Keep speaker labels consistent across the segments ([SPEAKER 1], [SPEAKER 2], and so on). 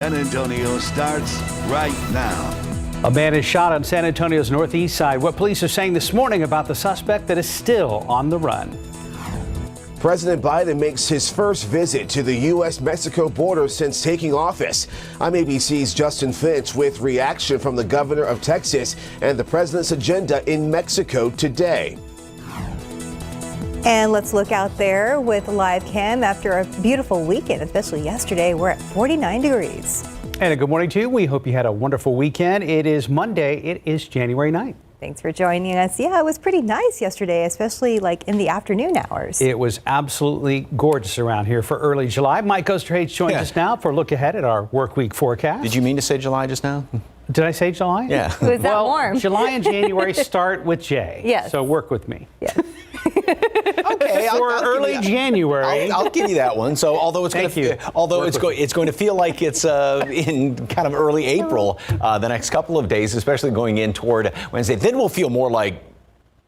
[SPEAKER 1] San Antonio starts right now.
[SPEAKER 2] A man is shot on San Antonio's northeast side. What police are saying this morning about the suspect that is still on the run.
[SPEAKER 3] President Biden makes his first visit to the U.S.-Mexico border since taking office. I'm ABC's Justin Finch with reaction from the governor of Texas and the president's agenda in Mexico today.
[SPEAKER 4] And let's look out there with live cam after a beautiful weekend, especially yesterday. We're at 49 degrees.
[SPEAKER 2] And a good morning to you. We hope you had a wonderful weekend. It is Monday. It is January 9th.
[SPEAKER 4] Thanks for joining us. Yeah, it was pretty nice yesterday, especially like in the afternoon hours.
[SPEAKER 2] It was absolutely gorgeous around here for early July. Mike Osterhage joins us now for a look ahead at our work week forecast.
[SPEAKER 5] Did you mean to say July just now?
[SPEAKER 2] Did I say July?
[SPEAKER 5] Yeah.
[SPEAKER 4] It was that warm.
[SPEAKER 2] July and January start with J.
[SPEAKER 4] Yes.
[SPEAKER 2] So work with me.
[SPEAKER 4] Yes.
[SPEAKER 5] Okay.
[SPEAKER 2] For early January.
[SPEAKER 5] I'll give you that one. So although it's going to feel like it's in kind of early April, the next couple of days, especially going in toward Wednesday, then we'll feel more like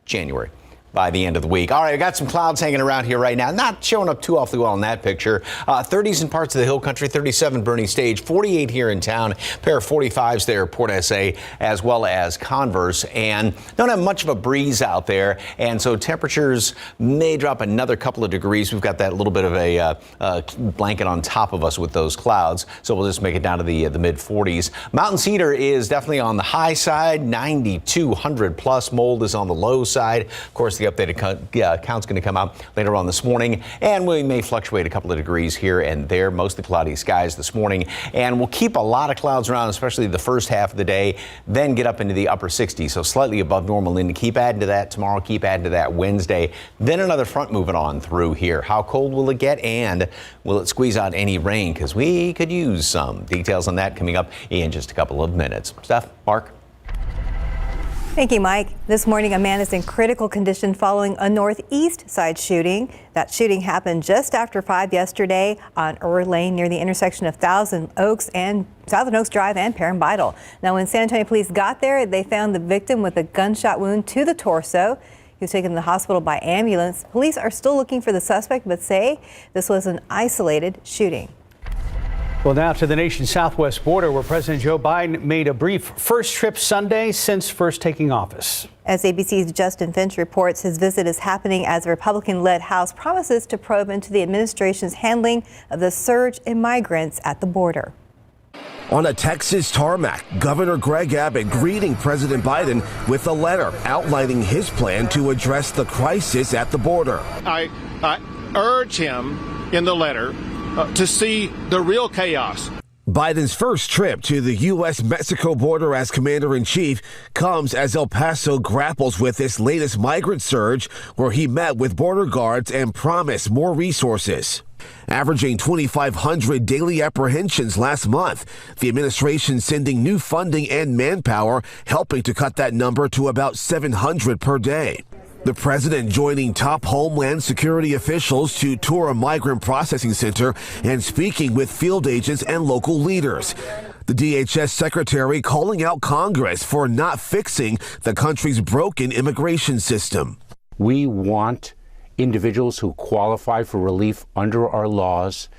[SPEAKER 5] January by the end of the week. All right, I got some clouds hanging around here right now. Not showing up too awfully well in that picture. 30s in parts of the hill country, 37 Boerne Stage, 48 here in town, pair of 45s there, Port SA, as well as Converse. And don't have much of a breeze out there. And so temperatures may drop another couple of degrees. We've got that little bit of a blanket on top of us with those clouds. So we'll just make it down to the mid 40s. Mountain cedar is definitely on the high side, 9200 plus. Mold is on the low side. Of course, the updated count's going to come out later on this morning, and we may fluctuate a couple of degrees here and there. Mostly cloudy skies this morning, and we'll keep a lot of clouds around, especially the first half of the day, then get up into the upper 60s, so slightly above normal. And keep adding to that tomorrow, keep adding to that Wednesday. Then another front moving on through here. How cold will it get, and will it squeeze out any rain? Because we could use some. Details on that coming up in just a couple of minutes. Steph, Mark.
[SPEAKER 4] Thank you, Mike. This morning, a man is in critical condition following a northeast side shooting. That shooting happened just after 5 yesterday on Ur Lane near the intersection of Southern Oaks Drive and Perrin Vital. Now, when San Antonio police got there, they found the victim with a gunshot wound to the torso. He was taken to the hospital by ambulance. Police are still looking for the suspect, but say this was an isolated shooting.
[SPEAKER 2] Well, now to the nation's southwest border, where President Joe Biden made a brief first trip Sunday since first taking office.
[SPEAKER 4] As ABC's Justin Finch reports, his visit is happening as a Republican-led House promises to probe into the administration's handling of the surge in migrants at the border.
[SPEAKER 3] On a Texas tarmac, Governor Greg Abbott greeting President Biden with a letter outlining his plan to address the crisis at the border.
[SPEAKER 6] I urge him in the letter to see the real chaos.
[SPEAKER 3] Biden's first trip to the U.S.-Mexico border as commander-in-chief comes as El Paso grapples with this latest migrant surge, where he met with border guards and promised more resources. Averaging 2,500 daily apprehensions last month, the administration sending new funding and manpower, helping to cut that number to about 700 per day. The president joining top Homeland Security officials to tour a migrant processing center and speaking with field agents and local leaders. The DHS secretary calling out Congress for not fixing the country's broken immigration system.
[SPEAKER 7] We want individuals who qualify for relief under our laws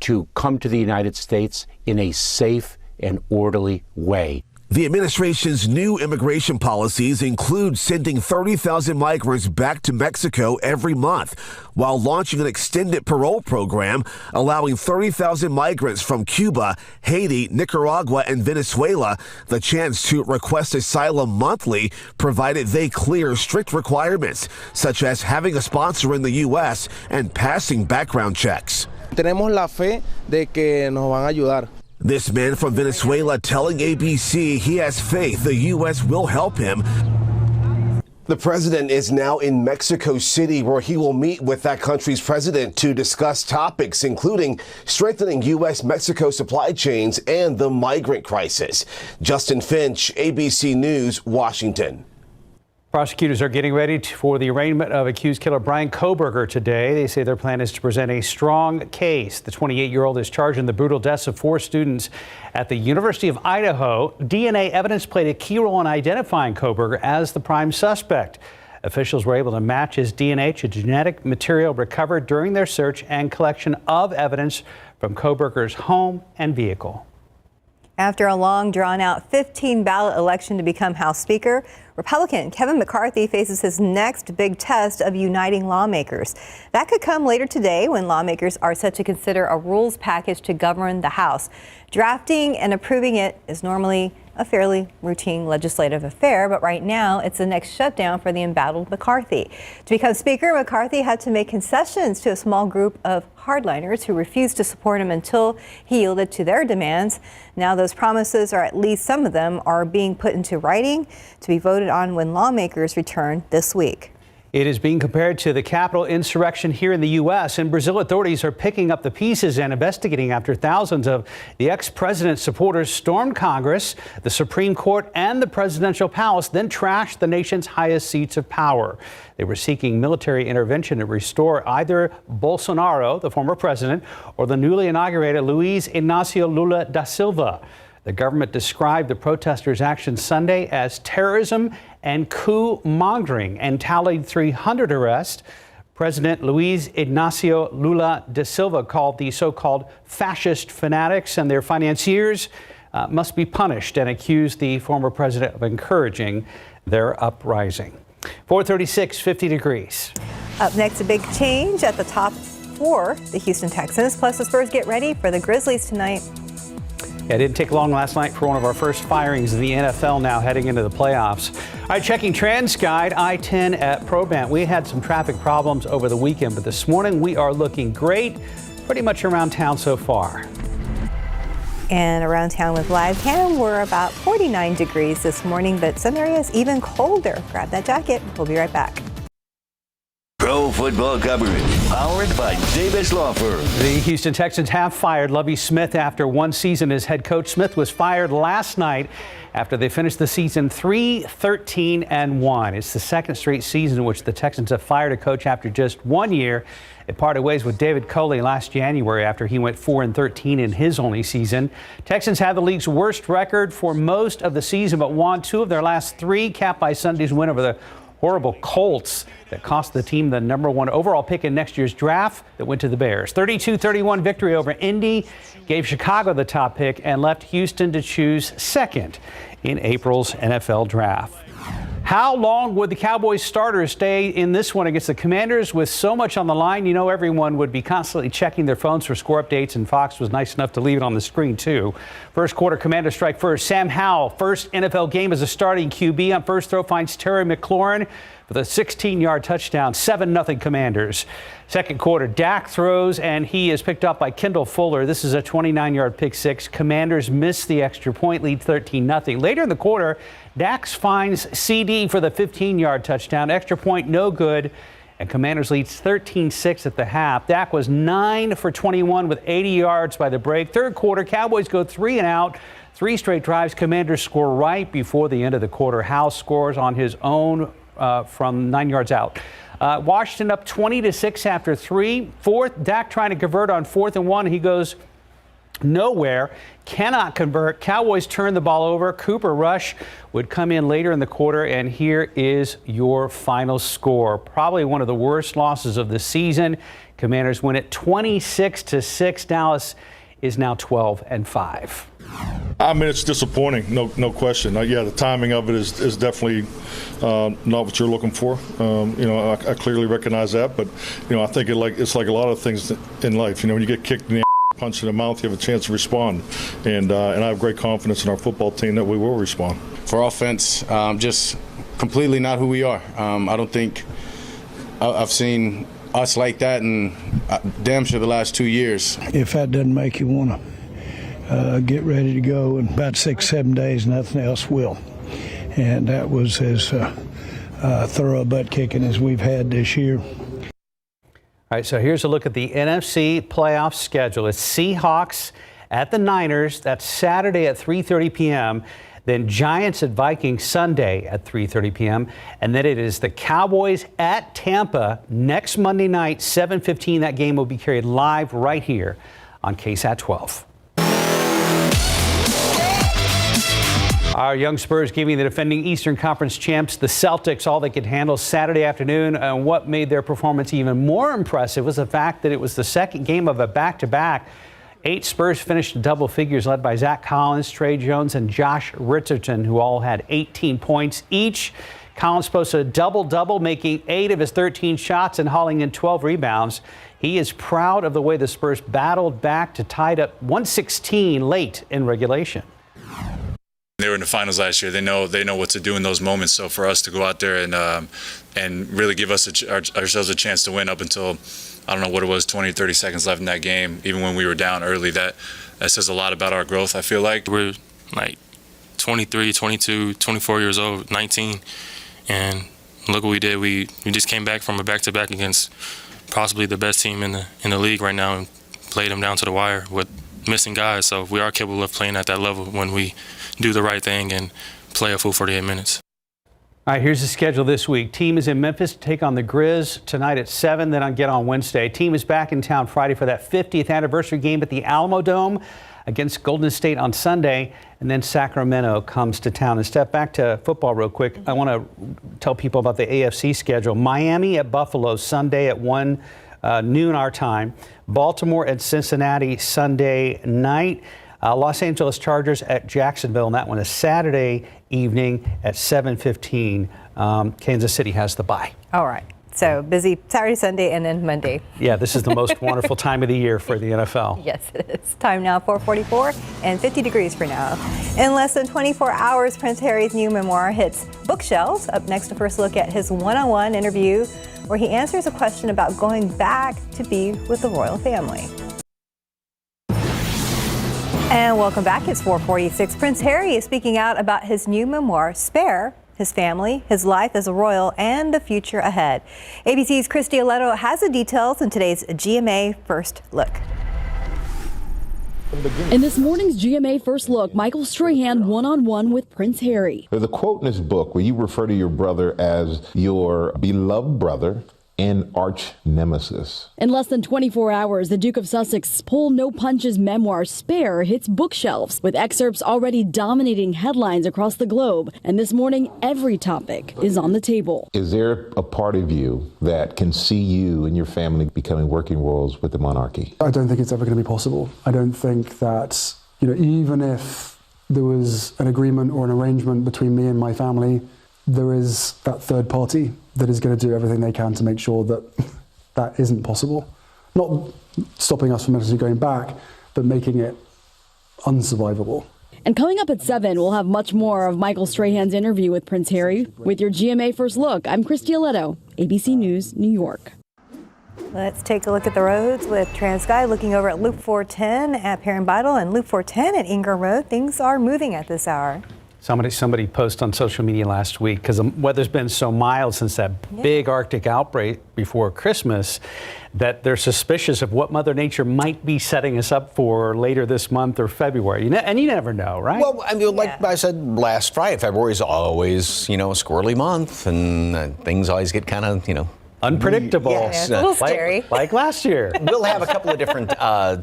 [SPEAKER 7] to come to the United States in a safe and orderly way.
[SPEAKER 3] The administration's new immigration policies include sending 30,000 migrants back to Mexico every month, while launching an extended parole program allowing 30,000 migrants from Cuba, Haiti, Nicaragua, and Venezuela the chance to request asylum monthly, provided they clear strict requirements, such as having a sponsor in the U.S. and passing background checks.
[SPEAKER 8] Tenemos la fe de que nos van a ayudar.
[SPEAKER 3] This man from Venezuela telling ABC he has faith the U.S. will help him. The president is now in Mexico City, where he will meet with that country's president to discuss topics including strengthening U.S.-Mexico supply chains and the migrant crisis. Justin Finch, ABC News, Washington.
[SPEAKER 2] Prosecutors are getting ready for the arraignment of accused killer Brian Kohberger today. They say their plan is to present a strong case. The 28-year-old is charged in the brutal deaths of 4 students at the University of Idaho. DNA evidence played a key role in identifying Kohberger as the prime suspect. Officials were able to match his DNA to genetic material recovered during their search and collection of evidence from Kohberger's home and vehicle.
[SPEAKER 4] After a long, drawn-out 15-ballot election to become House Speaker, Republican Kevin McCarthy faces his next big test of uniting lawmakers. That could come later today when lawmakers are set to consider a rules package to govern the House. Drafting and approving it is normally a fairly routine legislative affair, but right now it's the next shutdown for the embattled McCarthy. To become Speaker, McCarthy had to make concessions to a small group of hardliners who refused to support him until he yielded to their demands. Now those promises, or at least some of them, are being put into writing to be voted on when lawmakers return this week.
[SPEAKER 2] It is being compared to the Capitol insurrection here in the U.S. In Brazil, authorities are picking up the pieces and investigating after thousands of the ex-president's supporters stormed Congress, the Supreme Court, and the presidential palace, then trashed the nation's highest seats of power. They were seeking military intervention to restore either Bolsonaro, the former president, or the newly inaugurated Luiz Inácio Lula da Silva. The government described the protesters' actions Sunday as terrorism and coup mongering and tallied 300 arrests. President Luiz Inácio Lula da Silva called the so-called fascist fanatics and their financiers must be punished and accused the former president of encouraging their uprising. 436, 50 degrees.
[SPEAKER 4] Up next, a big change at the top for the Houston Texans. Plus, the Spurs get ready for the Grizzlies tonight.
[SPEAKER 2] It didn't take long last night for one of our first firings in the NFL now heading into the playoffs. All right, checking TransGuide, I-10 at Probant. We had some traffic problems over the weekend, but this morning we are looking great pretty much around town so far.
[SPEAKER 4] And around town with live cam, we're about 49 degrees this morning, but some areas even colder. Grab that jacket. We'll be right back.
[SPEAKER 1] Pro football coverage powered by Davis Law Firm.
[SPEAKER 2] The Houston Texans have fired Lovie Smith after one season as head coach. Smith was fired last night after they finished the season 3-13-1. It's the second straight season in which the Texans have fired a coach after just 1 year. They parted ways with David Coley last January after he went 4-13 in his only season. Texans had the league's worst record for most of the season, but won 2 of their last 3, capped by Sunday's win over the horrible Colts that cost the team the #1 overall pick in next year's draft that went to the Bears. 32-31 victory over Indy gave Chicago the top pick and left Houston to choose second in April's NFL draft. How long would the Cowboys starters stay in this one against the Commanders with so much on the line? You know, everyone would be constantly checking their phones for score updates, and Fox was nice enough to leave it on the screen too. First quarter, Commanders strike first. Sam Howell, first NFL game as a starting QB, on first throw finds Terry McLaurin with a 16-yard touchdown, 7-0 Commanders. Second quarter, Dak throws, and he is picked up by Kendall Fuller. This is a 29-yard pick six. Commanders miss the extra point, lead 13-0. Later in the quarter, Dak finds CD for the 15-yard touchdown. Extra point, no good, and Commanders leads 13-6 at the half. Dak was 9 for 21 with 80 yards by the break. Third quarter, Cowboys go 3 and out. 3 straight drives. Commanders score right before the end of the quarter. Howe scores on his own from 9 yards out. Washington up 20-6 after 3. Fourth, Dak trying to convert on 4th and 1. He goes nowhere, cannot convert. Cowboys turn the ball over. Cooper Rush would come in later in the quarter, and here is your final score. Probably one of the worst losses of the season. Commanders win it 26-6. Dallas is now 12-5.
[SPEAKER 9] I mean, it's disappointing, no question. Yeah, the timing of it is definitely not what you're looking for. I clearly recognize that, but I think it's like a lot of things in life. When you get kicked in the punch in the mouth, you have a chance to respond, and I have great confidence in our football team that we will respond.
[SPEAKER 10] For offense, just completely not who we are. I don't think I've seen us like that in damn sure the last 2 years.
[SPEAKER 11] If that doesn't make you want to get ready to go in about 6-7 days, nothing else will. And that was as thorough butt kicking as we've had this year.
[SPEAKER 2] All right, so here's a look at the NFC playoff schedule. It's Seahawks at the Niners. That's Saturday at 3:30 p.m. Then Giants at Vikings Sunday at 3:30 p.m. And then it is the Cowboys at Tampa next Monday night, 7:15. That game will be carried live right here on KSAT 12. Our young Spurs giving the defending Eastern Conference champs, the Celtics, all they could handle Saturday afternoon. And what made their performance even more impressive was the fact that it was the second game of a back-to-back 8 Spurs finished in double figures, led by Zach Collins, Trey Jones, and Josh Richardson, who all had 18 points each. Collins posted a double-double, making 8 of his 13 shots and hauling in 12 rebounds. He is proud of the way the Spurs battled back to tied up 116 late in regulation.
[SPEAKER 12] They were in the finals last year. They know what to do in those moments. So for us to go out there and really give us ourselves a chance to win up until, I don't know what it was, 20, 30 seconds left in that game, even when we were down early, that says a lot about our growth, I feel like.
[SPEAKER 13] We're like 23, 22, 24 years old, 19, and look what we did. We just came back from a back-to-back against possibly the best team in the league right now and played them down to the wire with missing guys. So we are capable of playing at that level when we do the right thing and play a full 48 minutes.
[SPEAKER 2] All right, here's the schedule this week. Team is in Memphis to take on the Grizz tonight at 7, then on Wednesday. Team is back in town Friday for that 50th anniversary game at the Alamo Dome against Golden State on Sunday, and then Sacramento comes to town. And step back to football real quick. I want to tell people about the AFC schedule. Miami at Buffalo Sunday at 1 noon our time. Baltimore at Cincinnati Sunday night. Los Angeles Chargers at Jacksonville, and that one is Saturday evening at 7:15. Kansas City has the bye.
[SPEAKER 4] All right. So busy Saturday, Sunday, and then Monday.
[SPEAKER 2] Yeah, this is the most wonderful time of the year for the NFL.
[SPEAKER 4] Yes, it is. Time now, 4:44 and 50 degrees for now. In less than 24 hours, Prince Harry's new memoir hits bookshelves. Up next, a first look at his one-on-one interview where he answers a question about going back to be with the royal family. And welcome back. It's 4:46. Prince Harry is speaking out about his new memoir, Spare, his family, his life as a royal, and the future ahead. ABC's Christy Aletto has the details in today's GMA First Look.
[SPEAKER 14] In this morning's GMA First Look, Michael Strahan one-on-one with Prince Harry.
[SPEAKER 15] There's a quote in this book where you refer to your brother as your beloved brother and arch nemesis.
[SPEAKER 14] In less than 24 hours, the Duke of Sussex's pull no punches memoir Spare hits bookshelves, with excerpts already dominating headlines across the globe. And this morning, every topic is on the table.
[SPEAKER 15] Is there a part of you that can see you and your family becoming working royals with the monarchy?
[SPEAKER 16] I don't think it's ever going to be possible. I don't think that, even if there was an agreement or an arrangement between me and my family, there is that third party that is going to do everything they can to make sure that that isn't possible. Not stopping us from actually going back, but making it unsurvivable.
[SPEAKER 14] And coming up at 7, we'll have much more of Michael Strahan's interview with Prince Harry. With your GMA First Look, I'm Christy Aletto, ABC News, New York.
[SPEAKER 4] Let's take a look at the roads with TransGuide, looking over at Loop 410 at Perrin Vital and Loop 410 at Ingram Road. Things are moving at this hour.
[SPEAKER 2] Somebody posted on social media last week, because the weather's been so mild since that big Arctic outbreak before Christmas, that they're suspicious of what Mother Nature might be setting us up for later this month or February. And you never know, right?
[SPEAKER 5] Well, I mean, like I said last Friday, February is always, a squirrely month, and things always get kind of,
[SPEAKER 2] unpredictable.
[SPEAKER 4] Yeah, it's a little scary.
[SPEAKER 2] Like last year.
[SPEAKER 5] We'll have a couple of different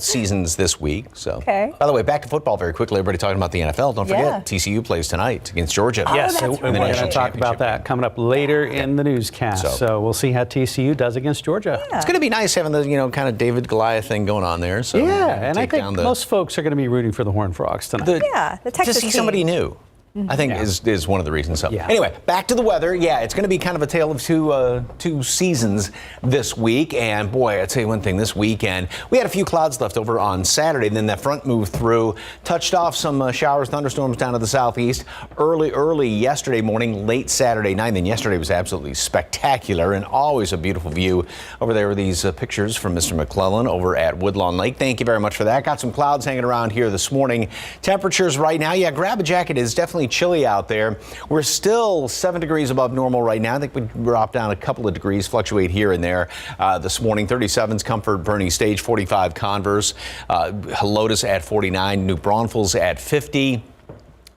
[SPEAKER 5] seasons this week. So,
[SPEAKER 4] okay.
[SPEAKER 5] By the way, back to football very quickly. Everybody talking about the NFL. Don't forget, TCU plays tonight against Georgia.
[SPEAKER 2] Yes, and we're going to talk about that coming up later in the newscast. So we'll see how TCU does against Georgia.
[SPEAKER 5] Yeah. It's going to be nice having the kind of David Goliath thing going on there. So
[SPEAKER 2] and I think most folks are going to be rooting for the Horned Frogs tonight.
[SPEAKER 4] The Texas
[SPEAKER 5] to see somebody new. I think is one of the reasons. So anyway, back to the weather. Yeah, it's going to be kind of a tale of two seasons this week. And boy, I'll tell you one thing, this weekend, we had a few clouds left over on Saturday. Then that front moved through, touched off some showers, thunderstorms down to the southeast early yesterday morning, late Saturday night. And yesterday was absolutely spectacular and always a beautiful view. Over there are these pictures from Mr. McClellan over at Woodlawn Lake. Thank you very much for that. Got some clouds hanging around here this morning. Temperatures right now, grab a jacket. It is definitely chilly out there. We're still 7 degrees above normal right now. I think we dropped down a couple of degrees, fluctuate here and there this morning. 37's Comfort, Bernie Stage, 45 Converse, Helotes at 49, New Braunfels at 50.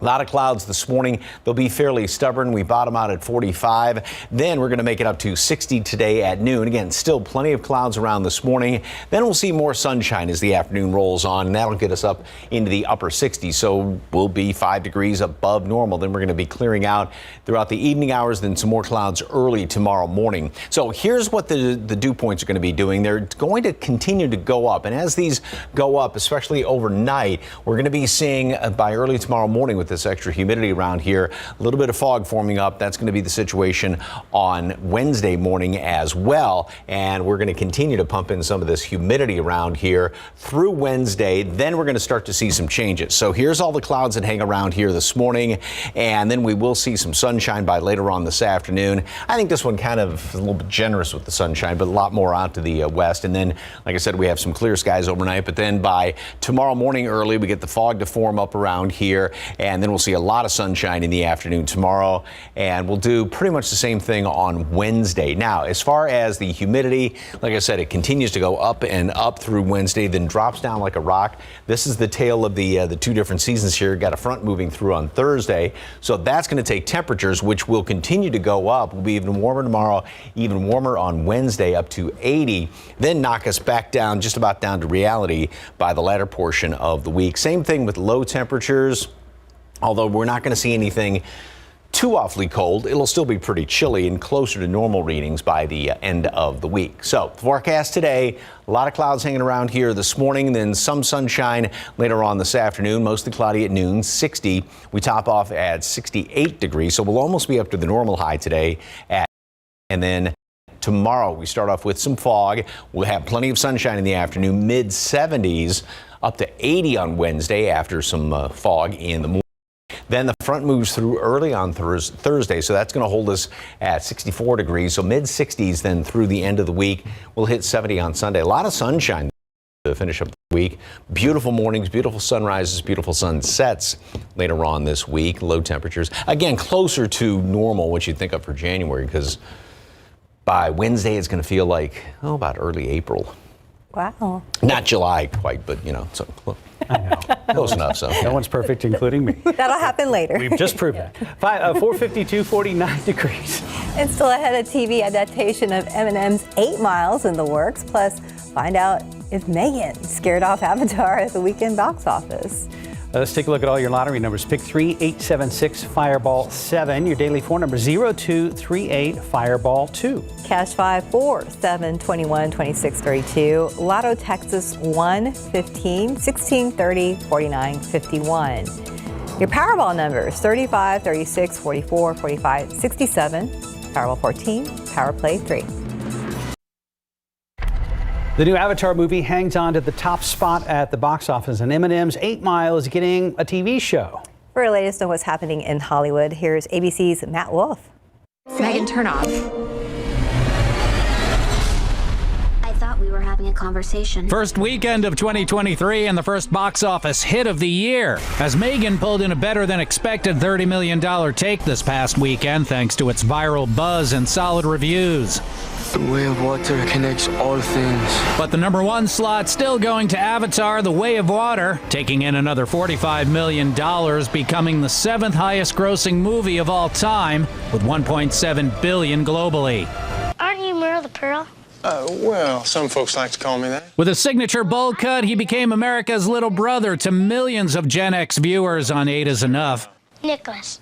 [SPEAKER 5] A lot of clouds this morning. They'll be fairly stubborn. We bottom out at 45. Then we're going to make it up to 60 today at noon. Again, still plenty of clouds around this morning. Then we'll see more sunshine as the afternoon rolls on, and that'll get us up into the upper 60s. So we'll be 5 degrees above normal. Then we're going to be clearing out throughout the evening hours, then some more clouds early tomorrow morning. So here's what the dew points are going to be doing. They're going to continue to go up. And as these go up, especially overnight, we're going to be seeing by early tomorrow morning with this extra humidity around here, a little bit of fog forming up. That's going to be the situation on Wednesday morning as well. And we're going to continue to pump in some of this humidity around here through Wednesday. Then we're going to start to see some changes. So here's all the clouds that hang around here this morning. And then we will see some sunshine by later on this afternoon. I think this one kind of a little bit generous with the sunshine, but a lot more out to the west. And then, like I said, we have some clear skies overnight. But then by tomorrow morning early, we get the fog to form up around here. And then we'll see a lot of sunshine in the afternoon tomorrow, and we'll do pretty much the same thing on Wednesday. Now, as far as the humidity, like I said, it continues to go up and up through Wednesday, then drops down like a rock. This is the tale of the two different seasons here. Got a front moving through on Thursday, so that's going to take temperatures which will continue to go up. Will be even warmer tomorrow, even warmer on Wednesday, up to 80, then knock us back down, just about down to reality by the latter portion of the week. Same thing with low temperatures. Although we're not going to see anything too awfully cold, it'll still be pretty chilly and closer to normal readings by the end of the week. So forecast today, a lot of clouds hanging around here this morning, then some sunshine later on this afternoon, mostly cloudy at noon, 60. We top off at 68 degrees, so we'll almost be up to the normal high today. And then tomorrow we start off with some fog. We'll have plenty of sunshine in the afternoon, mid 70s, up to 80 on Wednesday after some fog in the morning. Then the front moves through early on Thursday, so that's going to hold us at 64 degrees. So mid 60s then through the end of the week. We'll hit 70 on Sunday. A lot of sunshine to finish up the week. Beautiful mornings, beautiful sunrises, beautiful sunsets later on this week. Low temperatures. Again, closer to normal, what you'd think of for January, because by Wednesday it's going to feel like, about early April.
[SPEAKER 4] Wow.
[SPEAKER 5] Not July quite, but, so
[SPEAKER 2] I know.
[SPEAKER 5] Close enough. So
[SPEAKER 2] no one's perfect, including me.
[SPEAKER 4] That'll happen later.
[SPEAKER 2] We've just proven it. 452, 49 degrees.
[SPEAKER 4] And still ahead, a TV adaptation of Eminem's 8 Miles in the works. Plus, find out if Megan scared off Avatar at the weekend box office.
[SPEAKER 2] Let's take a look at all your lottery numbers. Pick 3, 876, Fireball 7. Your daily 4 number 0238, Fireball 2.
[SPEAKER 4] Cash 5, 4, 7, 21, 26, 32. Lotto Texas 1, 15, 16, 30, 49, 51. Your Powerball numbers 35, 36, 44, 45, 67. Powerball 14, Power Play 3.
[SPEAKER 2] The new Avatar movie hangs on to the top spot at the box office, and Eminem's 8 Mile is getting a TV show.
[SPEAKER 4] For our latest on what's happening in Hollywood, here's ABC's Matt Wolf.
[SPEAKER 17] Megan, turn off. I thought we were having a conversation.
[SPEAKER 18] First weekend of 2023 and the first box office hit of the year, as Megan pulled in a better than expected $30 million take this past weekend thanks to its viral buzz and solid reviews.
[SPEAKER 19] The way of water connects all things.
[SPEAKER 18] But the number 1 slot still going to Avatar, The Way of Water, taking in another $45 million, becoming the 7th highest grossing movie of all time, with $1.7 billion globally.
[SPEAKER 17] Aren't you Merle the Pearl?
[SPEAKER 19] Well, some folks like to call me that.
[SPEAKER 18] With a signature bowl cut, he became America's little brother to millions of Gen X viewers on 8 is Enough.
[SPEAKER 17] Nicholas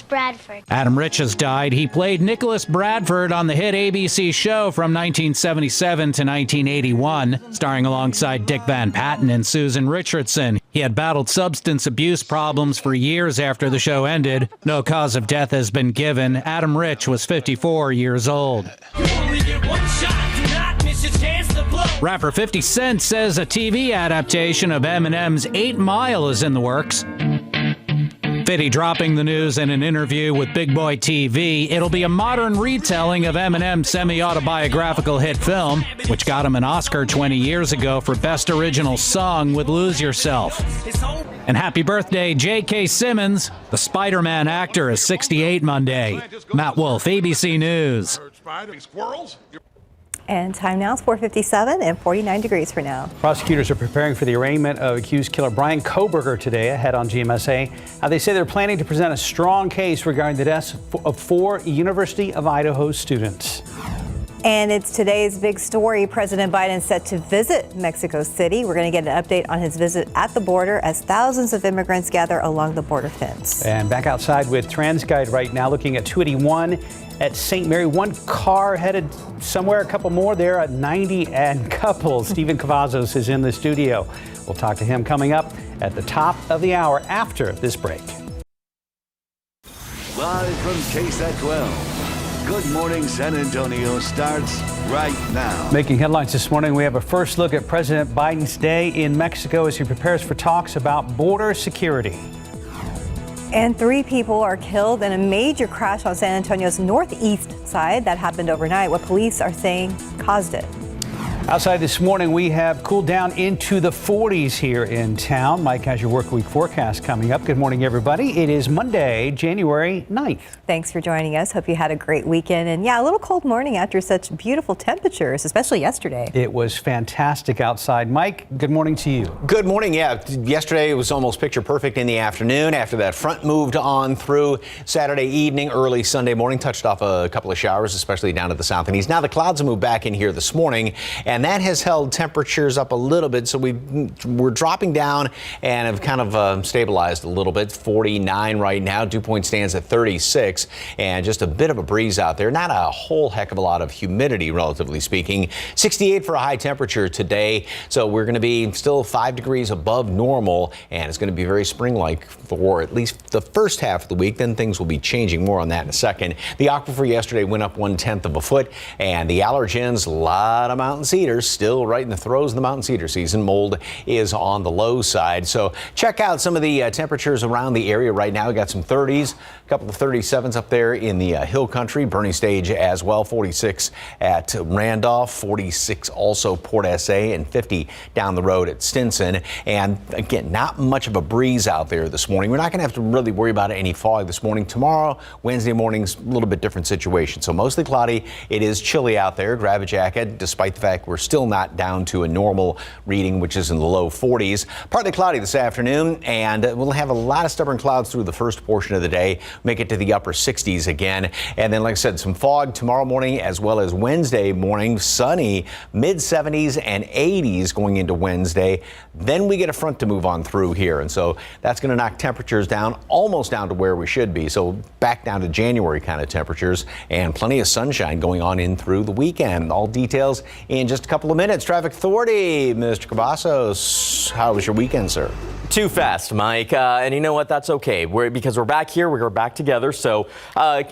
[SPEAKER 17] Bradford.
[SPEAKER 18] Adam Rich has died. He played Nicholas Bradford on the hit ABC show from 1977 to 1981, starring alongside Dick Van Patten and Susan Richardson. He had battled substance abuse problems for years after the show ended. No cause of death has been given. Adam Rich was 54 years old. Rapper 50 Cent says a TV adaptation of Eminem's 8 Mile is in the works. 50 dropping the news in an interview with Big Boy TV. It'll be a modern retelling of Eminem's semi-autobiographical hit film, which got him an Oscar 20 years ago for Best Original Song with Lose Yourself. And happy birthday, J.K. Simmons. The Spider-Man actor is 68 Monday. Matt Wolf, ABC News.
[SPEAKER 4] And time now is 4:57 and 49 degrees for now.
[SPEAKER 2] Prosecutors are preparing for the arraignment of accused killer Brian Koberger today ahead on GMSA. They say they're planning to present a strong case regarding the deaths of 4 University of Idaho students.
[SPEAKER 4] And it's today's big story. President Biden set to visit Mexico City. We're going to get an update on his visit at the border as thousands of immigrants gather along the border fence.
[SPEAKER 2] And back outside with TransGuide right now, looking at 281 at St. Mary. One car headed somewhere, a couple more there at 90 and couples. Stephen Cavazos is in the studio. We'll talk to him coming up at the top of the hour after this break.
[SPEAKER 1] Live from KSAT 12. Good Morning San Antonio starts right now.
[SPEAKER 2] Making headlines this morning, we have a first look at President Biden's day in Mexico as he prepares for talks about border security.
[SPEAKER 4] And 3 people are killed in a major crash on San Antonio's northeast side that happened overnight. What police are saying caused it.
[SPEAKER 2] Outside this morning, we have cooled down into the 40s here in town. Mike has your work week forecast coming up. Good morning, everybody. It is Monday, January 9th.
[SPEAKER 4] Thanks for joining us. Hope you had a great weekend. And yeah, a little cold morning after such beautiful temperatures, especially yesterday.
[SPEAKER 2] It was fantastic outside. Mike, good morning to you.
[SPEAKER 5] Good morning. Yeah, yesterday it was almost picture perfect in the afternoon after that front moved on through Saturday evening, early Sunday morning, touched off a couple of showers, especially down to the south and east. Now the clouds have moved back in here this morning, and that has held temperatures up a little bit. So we're dropping down and have kind of stabilized a little bit. 49 right now. Dew point stands at 36, and just a bit of a breeze out there. Not a whole heck of a lot of humidity, relatively speaking. 68 for a high temperature today. So we're going to be still 5 degrees above normal, and it's going to be very spring-like for at least the first half of the week. Then things will be changing. More on that in a second. The aquifer yesterday went up 1/10 of a foot, and the allergens, a lot of mountain cedars, still right in the throes of the mountain cedar season. Mold is on the low side. So check out some of the temperatures around the area right now. We got some 30s, a couple of 37s up there in the hill country, Bernie Stage as well. 46 at Randolph, 46 also Port SA, and 50 down the road at Stinson. And again, not much of a breeze out there this morning. We're not going to have to really worry about any fog this morning. Tomorrow, Wednesday morning's a little bit different situation. So mostly cloudy. It is chilly out there. Grab a jacket, despite the fact we're still not down to a normal reading, which is in the low 40s. Partly cloudy this afternoon, and we'll have a lot of stubborn clouds through the first portion of the day. Make it to the upper 60s again. And then, like I said, some fog tomorrow morning as well as Wednesday morning. Sunny, mid 70s and 80s going into Wednesday. Then we get a front to move on through here. And so that's going to knock temperatures down almost down to where we should be. So back down to January kind of temperatures, and plenty of sunshine going on in through the weekend. All details in just a couple of minutes. Traffic Authority, Mr. Cavazos, how was your weekend, sir?
[SPEAKER 20] Too fast, Mike. And you know what? That's okay. Because we're back here. We're back together. So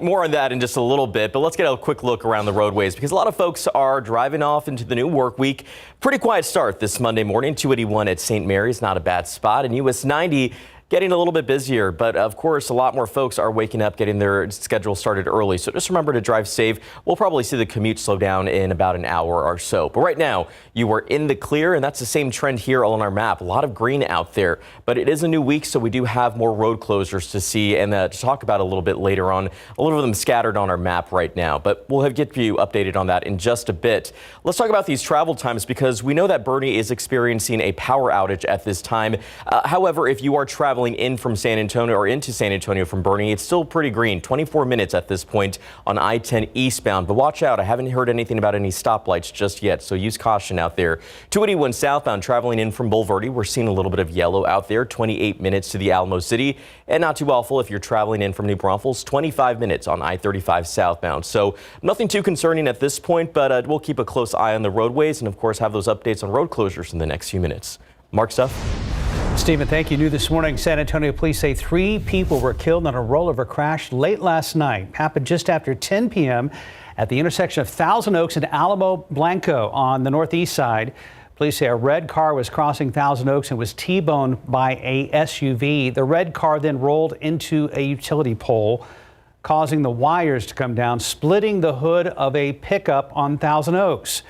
[SPEAKER 20] more on that in just a little bit. But let's get a quick look around the roadways, because a lot of folks are driving off into the new work week. Pretty quiet start this Monday morning. 281 at St. Mary's, not a bad spot. And US 90 getting a little bit busier, but of course a lot more folks are waking up, getting their schedule started early. So just remember to drive safe. We'll probably see the commute slow down in about an hour or so. But right now you are in the clear, and that's the same trend here on our map. A lot of green out there, but it is a new week, so we do have more road closures to see and to talk about a little bit later on. A little of them scattered on our map right now, but we'll get you updated on that in just a bit. Let's talk about these travel times, because we know that Bernie is experiencing a power outage at this time. However, if you are traveling in from San Antonio or into San Antonio from Bernie, it's still pretty green. 24 minutes at this point on I-10 eastbound. But watch out. I haven't heard anything about any stoplights just yet, so use caution out there. 281 southbound traveling in from Bulverde. We're seeing a little bit of yellow out there. 28 minutes to the Alamo City. And not too awful if you're traveling in from New Braunfels. 25 minutes on I-35 southbound. So nothing too concerning at this point, but we'll keep a close eye on the roadways and, of course, have those updates on road closures in the next few minutes. Mark, stuff.
[SPEAKER 2] Stephen, thank you. New this morning, San Antonio police say 3 people were killed in a rollover crash late last night. Happened just after 10 p.m. at the intersection of Thousand Oaks and Alamo Blanco on the northeast side. Police say a red car was crossing Thousand Oaks and was T-boned by a SUV. The red car then rolled into a utility pole, causing the wires to come down, splitting the hood of a pickup on Thousand Oaks.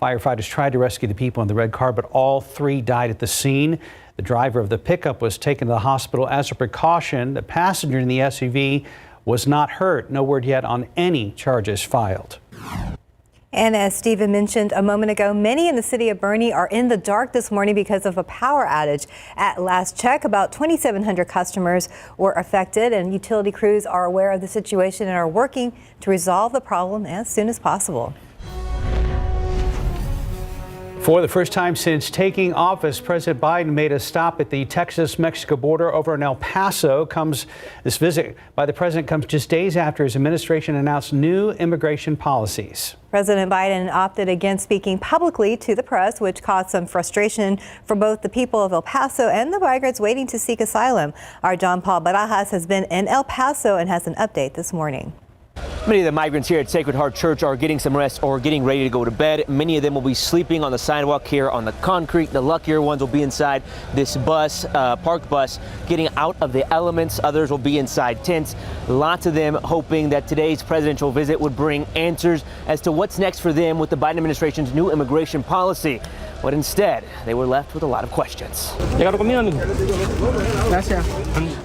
[SPEAKER 2] Firefighters tried to rescue the people in the red car, but all 3 died at the scene. The driver of the pickup was taken to the hospital as a precaution. The passenger in the SUV was not hurt. No word yet on any charges filed.
[SPEAKER 4] And as Stephen mentioned a moment ago, many in the city of Boerne are in the dark this morning because of a power outage. At last check, about 2,700 customers were affected, and utility crews are aware of the situation and are working to resolve the problem as soon as possible.
[SPEAKER 2] For the first time since taking office, President Biden made a stop at the Texas-Mexico border over in El Paso. This visit by the president comes just days after his administration announced new immigration policies.
[SPEAKER 4] President Biden opted against speaking publicly to the press, which caused some frustration for both the people of El Paso and the migrants waiting to seek asylum. Our John Paul Barajas has been in El Paso and has an update this morning.
[SPEAKER 21] Many of the migrants here at Sacred Heart Church are getting some rest or getting ready to go to bed. Many of them will be sleeping on the sidewalk here on the concrete. The luckier ones will be inside this bus, parked bus, getting out of the elements. Others will be inside tents. Lots of them hoping that today's presidential visit would bring answers as to what's next for them with the Biden administration's new immigration policy. But instead, they were left with a lot of questions.
[SPEAKER 22] ¿Llegaron conmigo, amigo? Gracias.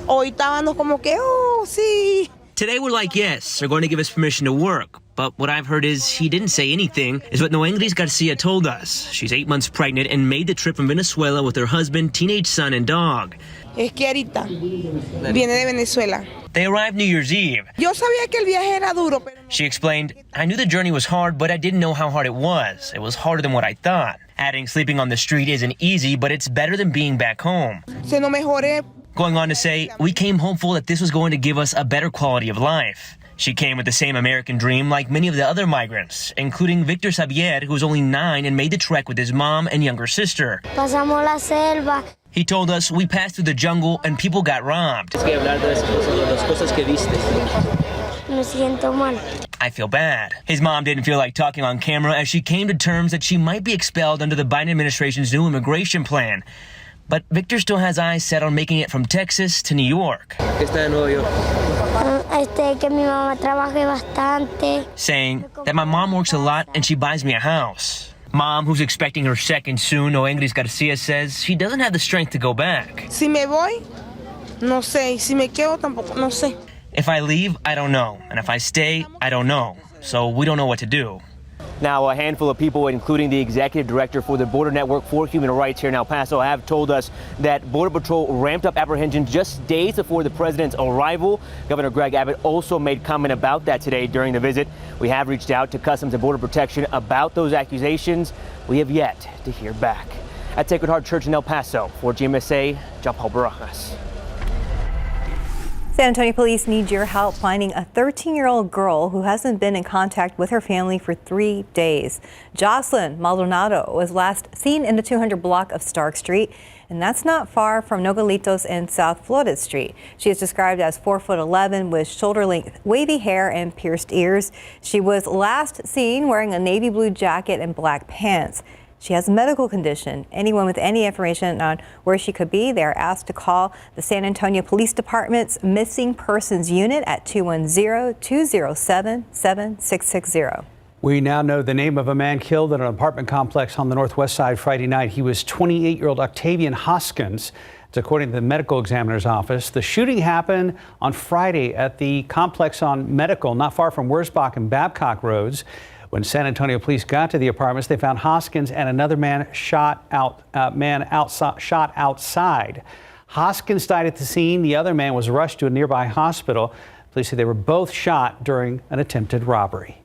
[SPEAKER 22] Hoy estábamos como que, oh, sí.
[SPEAKER 21] Today we're like, yes, they're going to give us permission to work. But what I've heard is he didn't say anything, is what Noengris Garcia told us. She's 8 months pregnant and made the trip from Venezuela with her husband, teenage son, and dog.
[SPEAKER 22] Es que ahorita viene de Venezuela.
[SPEAKER 21] They arrived New Year's Eve.
[SPEAKER 22] Yo sabía que el viaje era duro, pero...
[SPEAKER 21] She explained, I knew the journey was hard, but I didn't know how hard it was. It was harder than what I thought. Adding sleeping on the street isn't easy, but it's better than being back home.
[SPEAKER 22] Se no mejoré.
[SPEAKER 21] Going on to say, we came hopeful that this was going to give us a better quality of life. She came with the same American dream like many of the other migrants, including Victor Xavier, who was only 9 and made the trek with his mom and younger sister.
[SPEAKER 23] Pasamos la selva.
[SPEAKER 21] He told us we passed through the jungle and people got robbed.
[SPEAKER 23] Me siento mal.
[SPEAKER 21] I feel bad. His mom didn't feel like talking on camera as she came to terms that she might be expelled under the Biden administration's new immigration plan. But Victor still has eyes set on making it from Texas to New York.
[SPEAKER 23] Que mi mamá trabaje bastante.
[SPEAKER 21] Saying that my mom works a lot and she buys me a house. Mom, who's expecting her second soon, Noengris Garcia says she doesn't have the strength to go back.
[SPEAKER 22] Si me voy, no sé. Si me quedo, tampoco, no sé.
[SPEAKER 21] If I leave, I don't know. And if I stay, I don't know. So we don't know what to do. Now, a handful of people, including the executive director for the Border Network for Human Rights here in El Paso, have told us that Border Patrol ramped up apprehensions just days before the president's arrival. Governor Greg Abbott also made comment about that today during the visit. We have reached out to Customs and Border Protection about those accusations. We have yet to hear back. At Sacred Heart Church in El Paso, for GMSA, John Paul Barajas.
[SPEAKER 4] San Antonio police need your help finding a 13-year-old girl who hasn't been in contact with her family for 3 days. Jocelyn Maldonado was last seen in the 200 block of Stark Street, and that's not far from Nogalitos and South Flores Street. She is described as 4'11" with shoulder-length wavy hair and pierced ears. She was last seen wearing a navy blue jacket and black pants. She has a medical condition. Anyone with any information on where she could be, they are asked to call the San Antonio Police Department's Missing Persons Unit at 210-207-7660.
[SPEAKER 2] We now know the name of a man killed in an apartment complex on the Northwest Side Friday night. He was 28-year-old Octavian Hoskins. It's according to the medical examiner's office. The shooting happened on Friday at the complex on Medical, not far from Wurzbach and Babcock Roads. When San Antonio police got to the apartments, they found Hoskins and another man shot outside. Hoskins died at the scene. The other man was rushed to a nearby hospital. Police say they were both shot during an attempted robbery.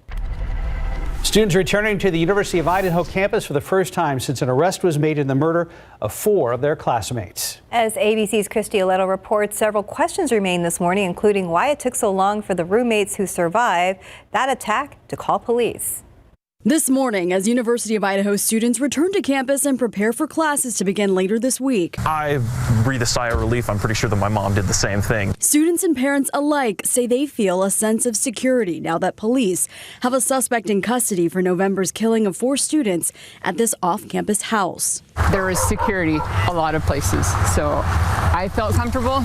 [SPEAKER 2] Students returning to the University of Idaho campus for the first time since an arrest was made in the murder of 4 of their classmates.
[SPEAKER 4] As ABC's Christy Aletto reports, several questions remain this morning, including why it took so long for the roommates who survived that attack to call police.
[SPEAKER 14] This morning, as University of Idaho students return to campus and prepare for classes to begin later this week.
[SPEAKER 24] I breathe a sigh of relief. I'm pretty sure that my mom did the same thing.
[SPEAKER 14] Students and parents alike say they feel a sense of security now that police have a suspect in custody for November's killing of 4 students at this off-campus house.
[SPEAKER 25] There is security a lot of places, so I felt comfortable.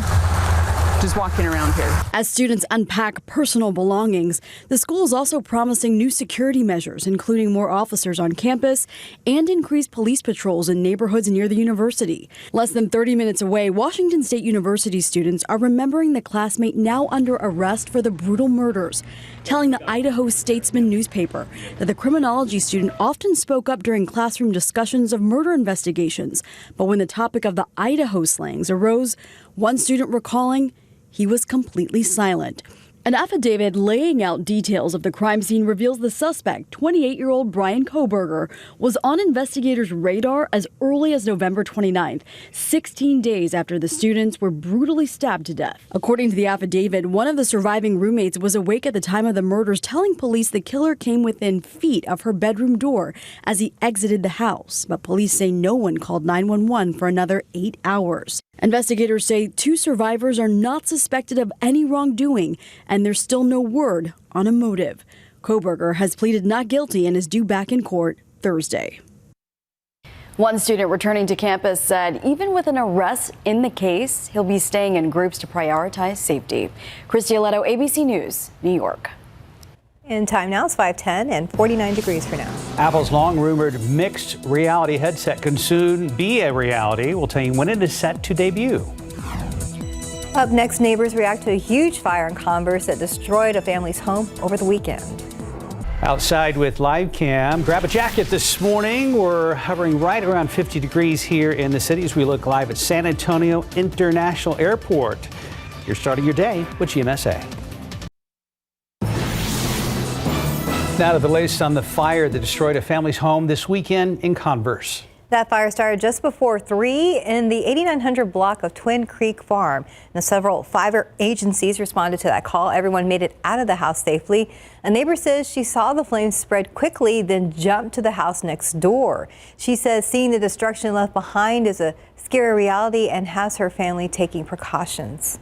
[SPEAKER 3] just walking around here.
[SPEAKER 14] As students unpack personal belongings, the school is also promising new security measures, including more officers on campus and increased police patrols in neighborhoods near the university. Less than 30 minutes away, Washington State University students are remembering the classmate now under arrest for the brutal murders, telling the Idaho Statesman newspaper that the criminology student often spoke up during classroom discussions of murder investigations. But when the topic of the Idaho slangs arose, one student recalling he was completely silent. An affidavit laying out details of the crime scene reveals the suspect, 28-year-old Brian Kohberger, was on investigators' radar as early as November 29th, 16 days after the students were brutally stabbed to death. According to the affidavit, one of the surviving roommates was awake at the time of the murders, telling police the killer came within feet of her bedroom door as he exited the house. But police say no one called 911 for another 8 hours. Investigators say 2 survivors are not suspected of any wrongdoing, and there's still no word on a motive. Kohberger has pleaded not guilty and is due back in court Thursday. One student returning to campus said even with an arrest in the case, he'll be staying in groups to prioritize safety. Christy Aletto, ABC News, New York.
[SPEAKER 4] In time now, it's 5:10 and 49 degrees for now.
[SPEAKER 2] Apple's long-rumored mixed reality headset can soon be a reality. We'll tell you when it is set to debut.
[SPEAKER 4] Up next, neighbors react to a huge fire in Converse that destroyed a family's home over the weekend.
[SPEAKER 2] Outside with live cam, grab a jacket this morning. We're hovering right around 50 degrees here in the city as we look live at San Antonio International Airport. You're starting your day with GMSA. Now to the latest on the fire that destroyed a family's home this weekend in Converse.
[SPEAKER 4] That fire started just before 3 in the 8900 block of Twin Creek Farm. Now, several fire agencies responded to that call. Everyone made it out of the house safely. A neighbor says she saw the flames spread quickly, then jumped to the house next door. She says seeing the destruction left behind is a scary reality and has her family taking precautions.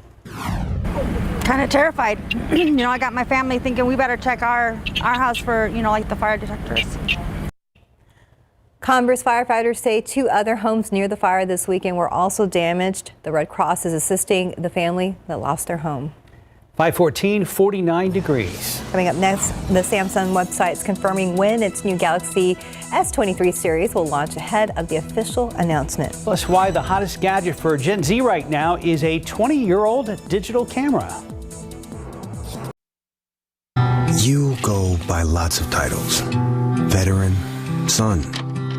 [SPEAKER 6] Kind of terrified. I got my family thinking we better check our house for, like the fire detectors.
[SPEAKER 4] Converse firefighters say 2 other homes near the fire this weekend were also damaged. The Red Cross is assisting the family that lost their home.
[SPEAKER 2] 5:14, 49 degrees.
[SPEAKER 4] Coming up next, the Samsung website is confirming when its new Galaxy S23 series will launch ahead of the official announcement.
[SPEAKER 2] Plus, why the hottest gadget for Gen Z right now is a 20-year-old digital camera.
[SPEAKER 7] You go by lots of titles. Veteran, son,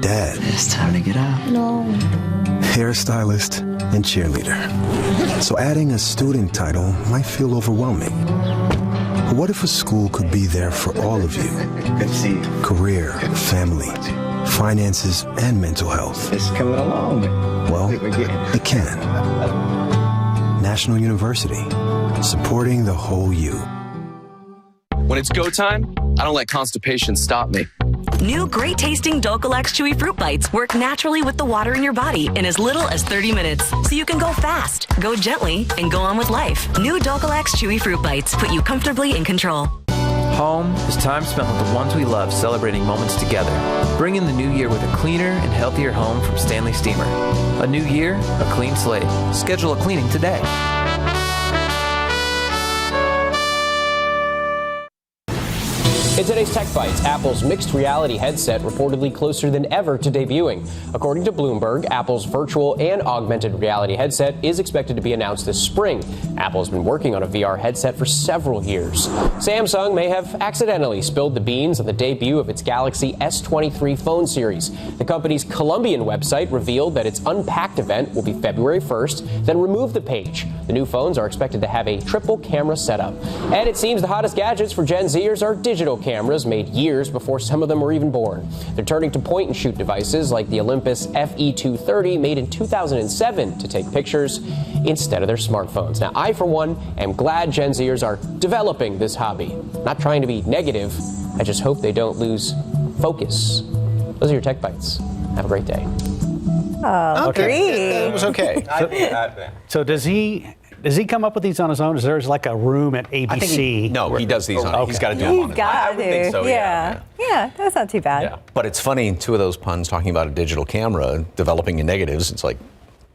[SPEAKER 7] dad.
[SPEAKER 8] It's time to get up.
[SPEAKER 23] No.
[SPEAKER 7] Hairstylist and cheerleader. So adding a student title might feel overwhelming. But what if a school could be there for all of you?
[SPEAKER 8] Good to see you.
[SPEAKER 7] Career, family, finances, and mental health.
[SPEAKER 8] It's coming along.
[SPEAKER 7] Well, it can. National University, supporting the whole you.
[SPEAKER 25] When it's go time, I don't let constipation stop me.
[SPEAKER 26] New great tasting Dulcolax Chewy Fruit Bites work naturally with the water in your body in as little as 30 minutes. So you can go fast, go gently, and go on with life. New Dulcolax Chewy Fruit Bites put you comfortably in control.
[SPEAKER 25] Home is time spent with the ones we love, celebrating moments together. Bring in the new year with a cleaner and healthier home from Stanley Steamer. A new year, a clean slate. Schedule a cleaning today.
[SPEAKER 27] In today's Tech Bites, Apple's mixed reality headset reportedly closer than ever to debuting. According to Bloomberg, Apple's virtual and augmented reality headset is expected to be announced this spring. Apple has been working on a VR headset for several years. Samsung may have accidentally spilled the beans on the debut of its Galaxy S23 phone series. The company's Colombian website revealed that its Unpacked event will be February 1st, then removed the page. The new phones are expected to have a triple camera setup. And it seems the hottest gadgets for Gen Zers are digital cameras made years before some of them were even born. They're turning to point-and-shoot devices like the Olympus FE230 made in 2007 to take pictures instead of their smartphones. Now, I, for one, am glad Gen Zers are developing this hobby. Not trying to be negative, I just hope they don't lose focus. Those are your Tech Bites. Have a great day.
[SPEAKER 5] Okay. It was okay.
[SPEAKER 2] So does he come up with these on his own? Is there like a room at ABC?
[SPEAKER 5] I think he does these on.
[SPEAKER 2] Okay.
[SPEAKER 5] He's got to do them on his own.
[SPEAKER 4] Got
[SPEAKER 5] I would think so.
[SPEAKER 4] Yeah, that's not too bad.
[SPEAKER 5] Yeah. But it's funny, 2 of those puns talking about a digital camera developing in negatives. It's like,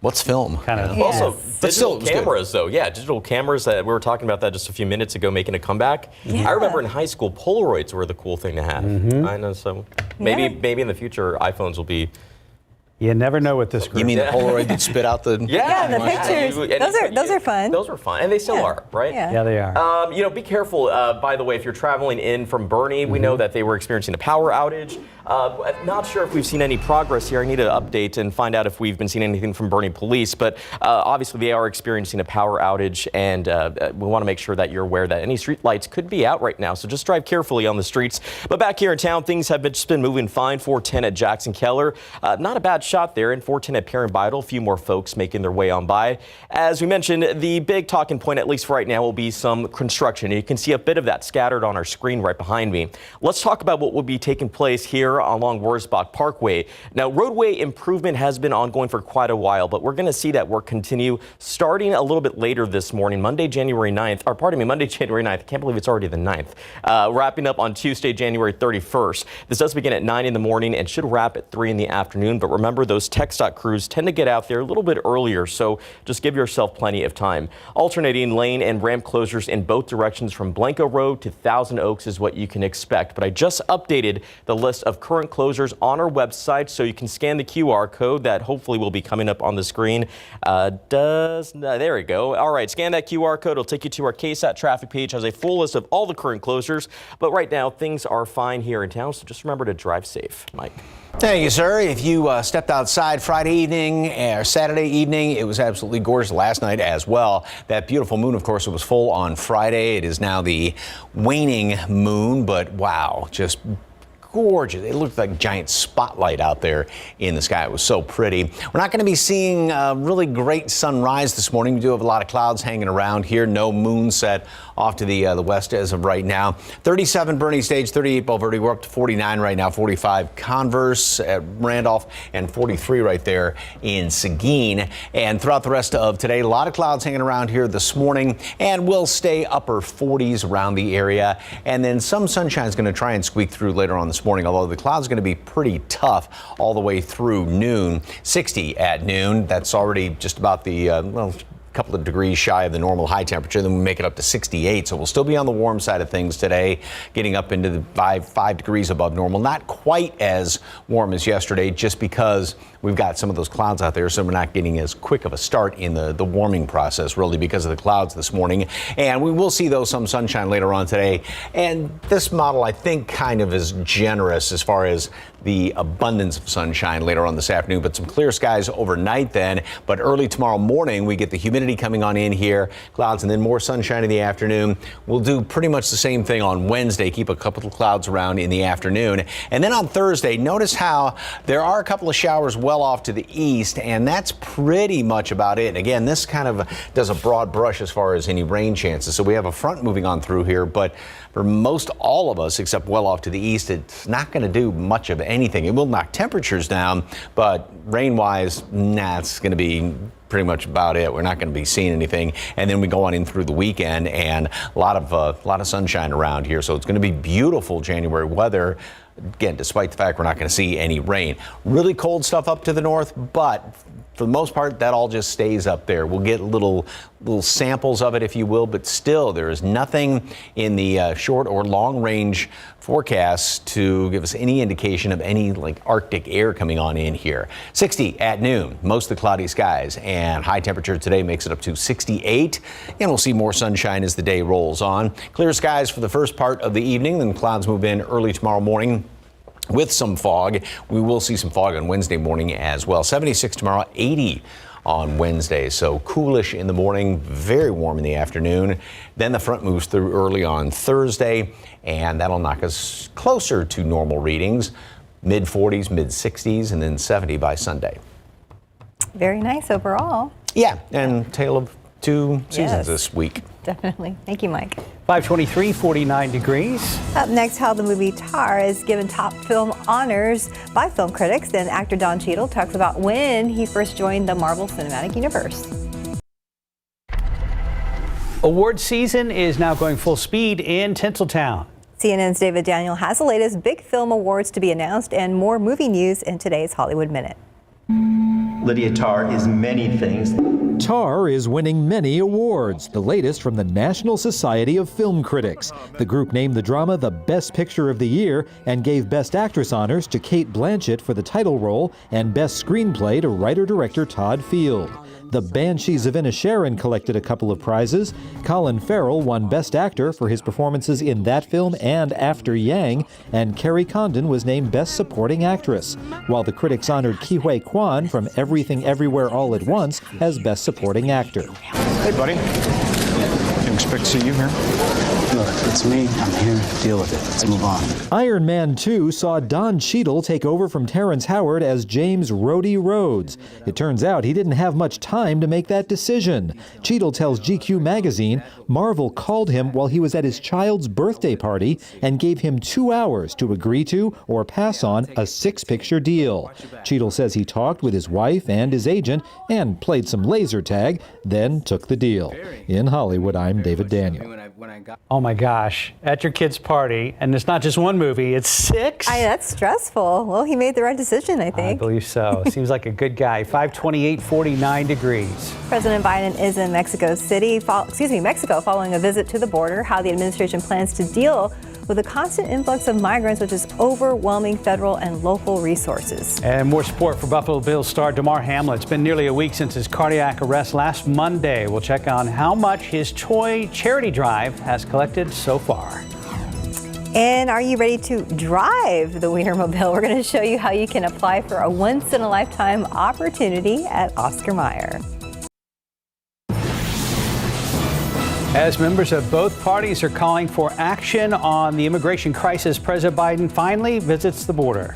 [SPEAKER 5] What's film?
[SPEAKER 2] Kind of.
[SPEAKER 20] Also,
[SPEAKER 5] But
[SPEAKER 20] digital
[SPEAKER 5] still, it was good.
[SPEAKER 20] cameras, though. Yeah, digital cameras. We were talking about that just a few minutes ago, making a comeback.
[SPEAKER 4] Yeah.
[SPEAKER 20] I remember in high school, Polaroids were the cool thing to have. I know, so maybe in the future, iPhones will be.
[SPEAKER 2] You never know with this group.
[SPEAKER 5] You mean the Polaroid that spit out the...
[SPEAKER 4] Yeah, the pictures. Those are fun.
[SPEAKER 20] Those are fun, and they still are, right?
[SPEAKER 2] Yeah, they are.
[SPEAKER 20] Be careful, by the way, if you're traveling in from Bernie. We know that they were experiencing a power outage. Not sure if we've seen any progress here. I need to update and find out if we've been seeing anything from Bernie police, but obviously they are experiencing a power outage, and we want to make sure that you're aware that any street lights could be out right now, so just drive carefully on the streets. But back here in town, things have just been moving fine. 410 at Jackson Keller. Not a bad shot there, and 410 at Perrin Bidle. A few more folks making their way on by. As we mentioned, the big talking point, at least for right now, will be some construction. You can see a bit of that scattered on our screen right behind me. Let's talk about what will be taking place here along Wurzbach Parkway. Now, roadway improvement has been ongoing for quite a while, but we're going to see that work continue starting a little bit later this morning, Monday, January 9th. I can't believe it's already the 9th. Wrapping up on Tuesday, January 31st. This does begin at 9 in the morning and should wrap at 3 in the afternoon. But remember, those TxDOT crews tend to get out there a little bit earlier, so just give yourself plenty of time. Alternating lane and ramp closures in both directions from Blanco Road to Thousand Oaks is what you can expect. But I just updated the list of current closures on our website, so you can scan the QR code that hopefully will be coming up on the screen. There we go. All right, scan that QR code. It'll take you to our KSAT traffic page. Has a full list of all the current closures. But right now, things are fine here in town, so just remember to drive safe. Mike.
[SPEAKER 5] Thank you, sir. If you stepped outside Friday evening or Saturday evening, it was absolutely gorgeous last night as well. That beautiful moon, of course, it was full on Friday. It is now the waning moon, but wow, just gorgeous. It looked like a giant spotlight out there in the sky. It was so pretty. We're not going to be seeing a really great sunrise this morning. We do have a lot of clouds hanging around here. No moon set off to the west as of right now. 37 Bernie Stage, 38 Bulverde. We're up to 49 right now, 45 Converse at Randolph, and 43 right there in Seguin. And throughout the rest of today, a lot of clouds hanging around here this morning, and we'll stay upper 40s around the area. And then some sunshine is going to try and squeak through later on this morning, although the clouds are going to be pretty tough all the way through noon. 60 at noon. That's already just about the, couple of degrees shy of the normal high temperature. Then we make it up to 68. So we'll still be on the warm side of things today, getting up into the 5 degrees above normal. Not quite as warm as yesterday, just because we've got some of those clouds out there. So we're not getting as quick of a start in the warming process, really, because of the clouds this morning. And we will see, though, some sunshine later on today. And this model, I think, kind of is generous as far as the abundance of sunshine later on this afternoon, but some clear skies overnight then. But early tomorrow morning, we get the humidity coming on in here, clouds, and then more sunshine in the afternoon. We'll do pretty much the same thing on Wednesday, keep a couple of clouds around in the afternoon. And then on Thursday, notice how there are a couple of showers well off to the east, and that's pretty much about it. And again, this kind of does a broad brush as far as any rain chances. So we have a front moving on through here, but for most all of us, except well off to the east, it's not going to do much of anything. It will knock temperatures down, but rain-wise, it's going to be pretty much about it. We're not going to be seeing anything. And then we go on in through the weekend, and a lot of sunshine around here. So it's going to be beautiful January weather. Again, despite the fact we're not going to see any rain. Really cold stuff up to the north, but for the most part, that all just stays up there. We'll get little samples of it, if you will, but still there is nothing in the short or long range forecasts to give us any indication of any Arctic air coming on in here. 60 at noon, mostly cloudy skies, and high temperature today makes it up to 68, and we'll see more sunshine as the day rolls on. Clear skies for the first part of the evening, then clouds move in early tomorrow morning with some fog. We will see some fog on Wednesday morning as well. 76 tomorrow, 80 on Wednesday. So coolish in the morning, very warm in the afternoon. Then the front moves through early on Thursday, and that'll knock us closer to normal readings. Mid 40s, mid 60s, and then 70 by Sunday.
[SPEAKER 4] Very nice overall.
[SPEAKER 5] Yeah, and tale of two seasons this week.
[SPEAKER 4] Definitely. Thank you, Mike.
[SPEAKER 2] 523, 49 degrees.
[SPEAKER 4] Up next, how the movie Tar is given top film honors by film critics. Then actor Don Cheadle talks about when he first joined the Marvel Cinematic Universe.
[SPEAKER 2] Award season is now going full speed in Tinseltown.
[SPEAKER 4] CNN's David Daniel has the latest big film awards to be announced and more movie news in today's Hollywood Minute.
[SPEAKER 3] Lydia Tarr is many things.
[SPEAKER 9] Tarr is winning many awards, the latest from the National Society of Film Critics. The group named the drama the Best Picture of the Year and gave Best Actress honors to Cate Blanchett for the title role and Best Screenplay to writer-director Todd Field. The Banshees of Inisherin collected a couple of prizes. Colin Farrell won Best Actor for his performances in that film and After Yang, and Kerry Condon was named Best Supporting Actress, while the critics honored Ke Huy Quan from Everything Everywhere All at Once as Best Supporting Actor.
[SPEAKER 10] Hey, buddy. Didn't expect to see you here.
[SPEAKER 11] Look, it's me. I'm here to deal with it. Let's move on.
[SPEAKER 9] Iron Man 2 saw Don Cheadle take over from Terrence Howard as James Rhodey Rhodes. It turns out he didn't have much time to make that decision. Cheadle tells GQ magazine Marvel called him while he was at his child's birthday party and gave him 2 hours to agree to or pass on a 6-picture deal. Cheadle says he talked with his wife and his agent and played some laser tag, then took the deal. In Hollywood, I'm David Daniel.
[SPEAKER 2] Oh my gosh, at your kid's party, and it's not just one movie, it's 6?
[SPEAKER 4] That's stressful. Well, he made the right decision, I think.
[SPEAKER 2] I believe so. Seems like a good guy. 528, 49 degrees.
[SPEAKER 4] President Biden is in Mexico following a visit to the border, how the administration plans to deal with the constant influx of migrants, which is overwhelming federal and local resources.
[SPEAKER 2] And more support for Buffalo Bills star Damar Hamlin. It's been nearly a week since his cardiac arrest last Monday. We'll check on how much his toy charity drive has collected so far.
[SPEAKER 4] And are you ready to drive the Wienermobile? We're going to show you how you can apply for a once-in-a-lifetime opportunity at Oscar Mayer.
[SPEAKER 2] As members of both parties are calling for action on the immigration crisis, President Biden finally visits the border.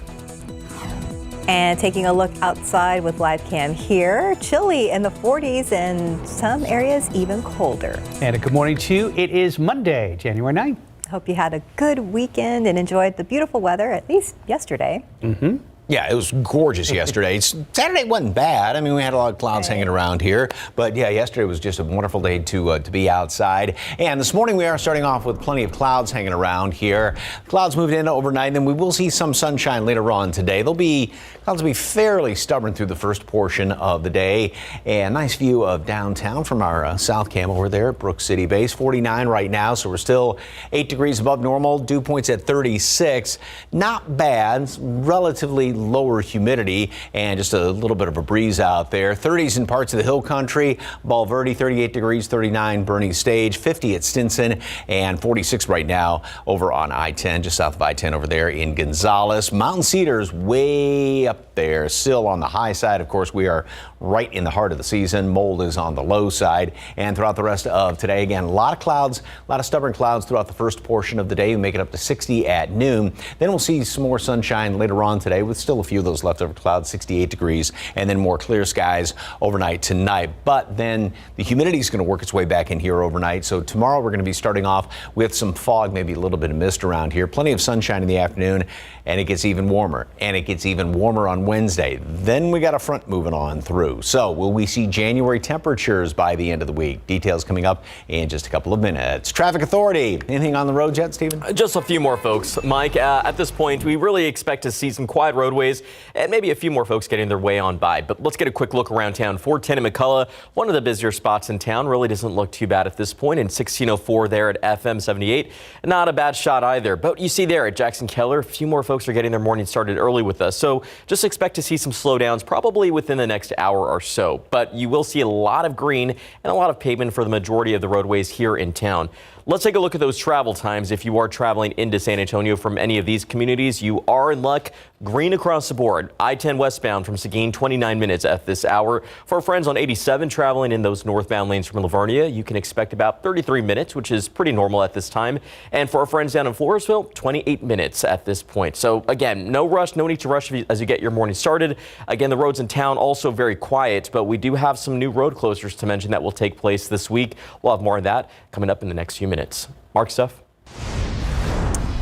[SPEAKER 4] And taking a look outside with live cam here, chilly in the 40s and some areas even colder.
[SPEAKER 2] And a good morning to you. It is Monday, January 9th.
[SPEAKER 4] Hope you had a good weekend and enjoyed the beautiful weather, at least yesterday.
[SPEAKER 2] Mm-hmm.
[SPEAKER 5] Yeah, it was gorgeous yesterday. Saturday wasn't bad. I mean, we had a lot of clouds hanging around here. But yeah, yesterday was just a wonderful day to be outside. And this morning we are starting off with plenty of clouds hanging around here. Clouds moved in overnight, and we will see some sunshine later on today. Clouds will be fairly stubborn through the first portion of the day. And nice view of downtown from our south cam over there at Brook City Base. 49 right now, so we're still 8 degrees above normal. Dew points at 36. Not bad. It's relatively lower humidity and just a little bit of a breeze out there. 30s in parts of the hill country. Valverde 38 degrees, 39 Bernie Stage, 50 at Stinson, and 46 right now over on I-10, just south of I-10 over there in Gonzales. Mountain Cedars way up there, still on the high side. Of course, we are right in the heart of the season. Mold is on the low side. And throughout the rest of today, again, a lot of clouds, a lot of stubborn clouds throughout the first portion of the day. We make it up to 60 at noon. Then we'll see some more sunshine later on today with still a few of those leftover clouds, 68 degrees, and then more clear skies overnight tonight. But then the humidity is going to work its way back in here overnight. So tomorrow we're going to be starting off with some fog, maybe a little bit of mist around here. Plenty of sunshine in the afternoon, and it gets even warmer. And it gets even warmer on Wednesday. Then we got a front moving on through. So will we see January temperatures by the end of the week? Details coming up in just a couple of minutes. Traffic Authority, anything on the road yet, Stephen?
[SPEAKER 20] Just a few more folks. Mike, at this point, we really expect to see some quiet roadways and maybe a few more folks getting their way on by. But let's get a quick look around town. 410 in McCullough, one of the busier spots in town, really doesn't look too bad at this point. And 1604 there at FM 78, not a bad shot either. But you see there at Jackson Keller, a few more folks are getting their morning started early with us. So just expect to see some slowdowns probably within the next hour or so. But you will see a lot of green and a lot of pavement for the majority of the roadways here in town. Let's take a look at those travel times. If you are traveling into San Antonio from any of these communities, you are in luck. Green across the board. I-10 westbound from Seguin, 29 minutes at this hour. For our friends on 87 traveling in those northbound lanes from Livonia, you can expect about 33 minutes, which is pretty normal at this time. And for our friends down in Floresville, 28 minutes at this point. So again, no rush, no need to rush as you get your morning started. Again, the roads in town also very quiet, but we do have some new road closures to mention that will take place this week. We'll have more of that coming up in the next few minutes. Mark, Steph.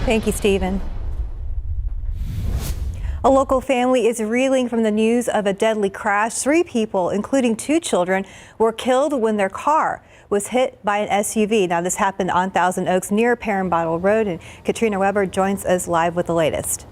[SPEAKER 4] Thank you, Stephen. A local family is reeling from the news of a deadly crash. 3 people, including 2 children, were killed when their car was hit by an SUV. Now, this happened on Thousand Oaks near Perrin-Bottle Road, and Katrina Weber joins us live with the latest.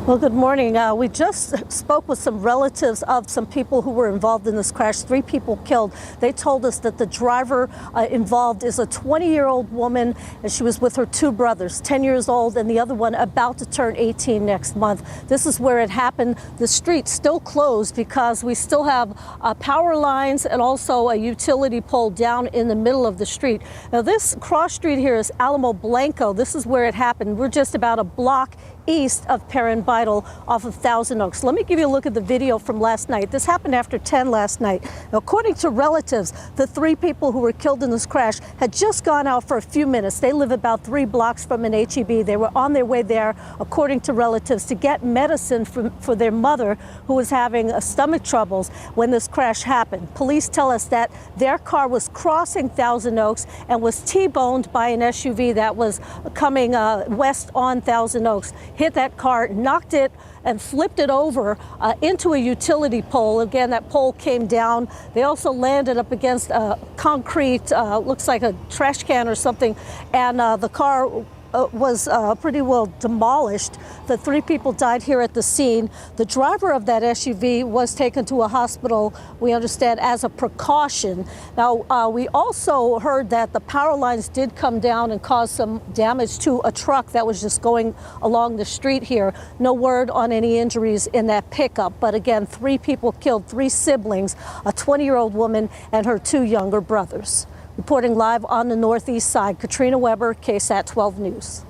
[SPEAKER 12] Well, good morning. We just spoke with some relatives of some people who were involved in this crash. 3 people killed. They told us that the driver involved is a 20-year-old woman, and she was with her 2 brothers, 10 years old, and the other one about to turn 18 next month. This is where it happened. The street's still closed because we still have power lines and also a utility pole down in the middle of the street. Now, this cross street here is Alamo Blanco. This is where it happened. We're just about a block east of Perrin Vital off of Thousand Oaks. Let me give you a look at the video from last night. This happened after 10 last night. Now, according to relatives, the 3 people who were killed in this crash had just gone out for a few minutes. They live about 3 blocks from an HEB. They were on their way there, according to relatives, to get medicine for their mother, who was having stomach troubles when this crash happened. Police tell us that their car was crossing Thousand Oaks and was T-boned by an SUV that was coming west on Thousand Oaks. Hit that car, knocked it, and flipped it over into a utility pole. Again, that pole came down. They also landed up against concrete, looks like a trash can or something, and the car was pretty well demolished. The 3 people died here at the scene. The driver of that SUV was taken to a hospital, we understand, as a precaution. Now, we also heard that the power lines did come down and cause some damage to a truck that was just going along the street here. No word on any injuries in that pickup. But again, 3 people killed, 3 siblings, a 20-year-old woman and her 2 younger brothers. Reporting live on the northeast side, Katrina Weber, KSAT 12 News.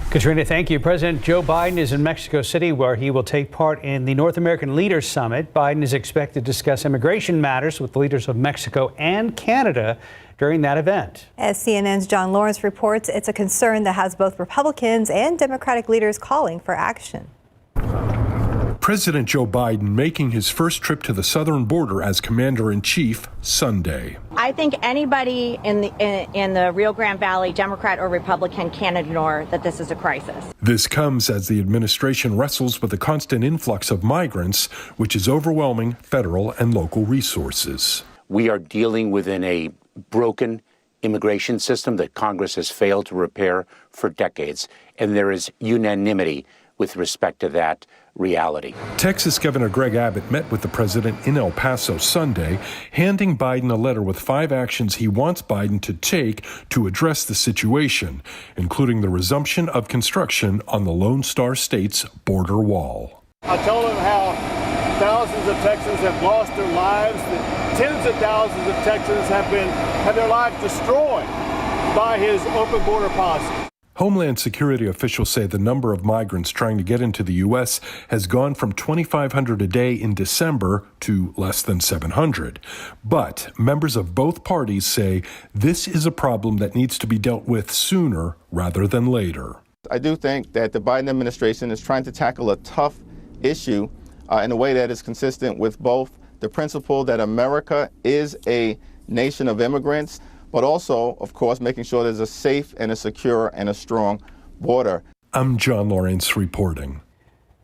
[SPEAKER 2] Katrina, thank you. President Joe Biden is in Mexico City, where he will take part in the North American Leaders Summit. Biden is expected to discuss immigration matters with the leaders of Mexico and Canada during that event.
[SPEAKER 4] As CNN's John Lawrence reports, it's a concern that has both Republicans and Democratic leaders calling for action.
[SPEAKER 13] President Joe Biden making his first trip to the southern border as commander-in-chief Sunday.
[SPEAKER 15] I think anybody in the Rio Grande Valley, Democrat or Republican, can't ignore that this is a crisis.
[SPEAKER 13] This comes as the administration wrestles with the constant influx of migrants, which is overwhelming federal and local resources.
[SPEAKER 16] We are dealing within a broken immigration system that Congress has failed to repair for decades, and there is unanimity with respect to that reality.
[SPEAKER 13] Texas Governor Greg Abbott met with the president in El Paso Sunday, handing Biden a letter with 5 actions he wants Biden to take to address the situation, including the resumption of construction on the Lone Star State's border wall.
[SPEAKER 17] I told him how thousands of Texans have lost their lives, that tens of thousands of Texans have had their lives destroyed by his open border policy.
[SPEAKER 13] Homeland Security officials say the number of migrants trying to get into the U.S. has gone from 2,500 a day in December to less than 700. But members of both parties say this is a problem that needs to be dealt with sooner rather than later.
[SPEAKER 18] I do think that the Biden administration is trying to tackle a tough issue in a way that is consistent with both the principle that America is a nation of immigrants, but also, of course, making sure there's a safe and a secure and a strong border.
[SPEAKER 13] I'm John Lawrence reporting.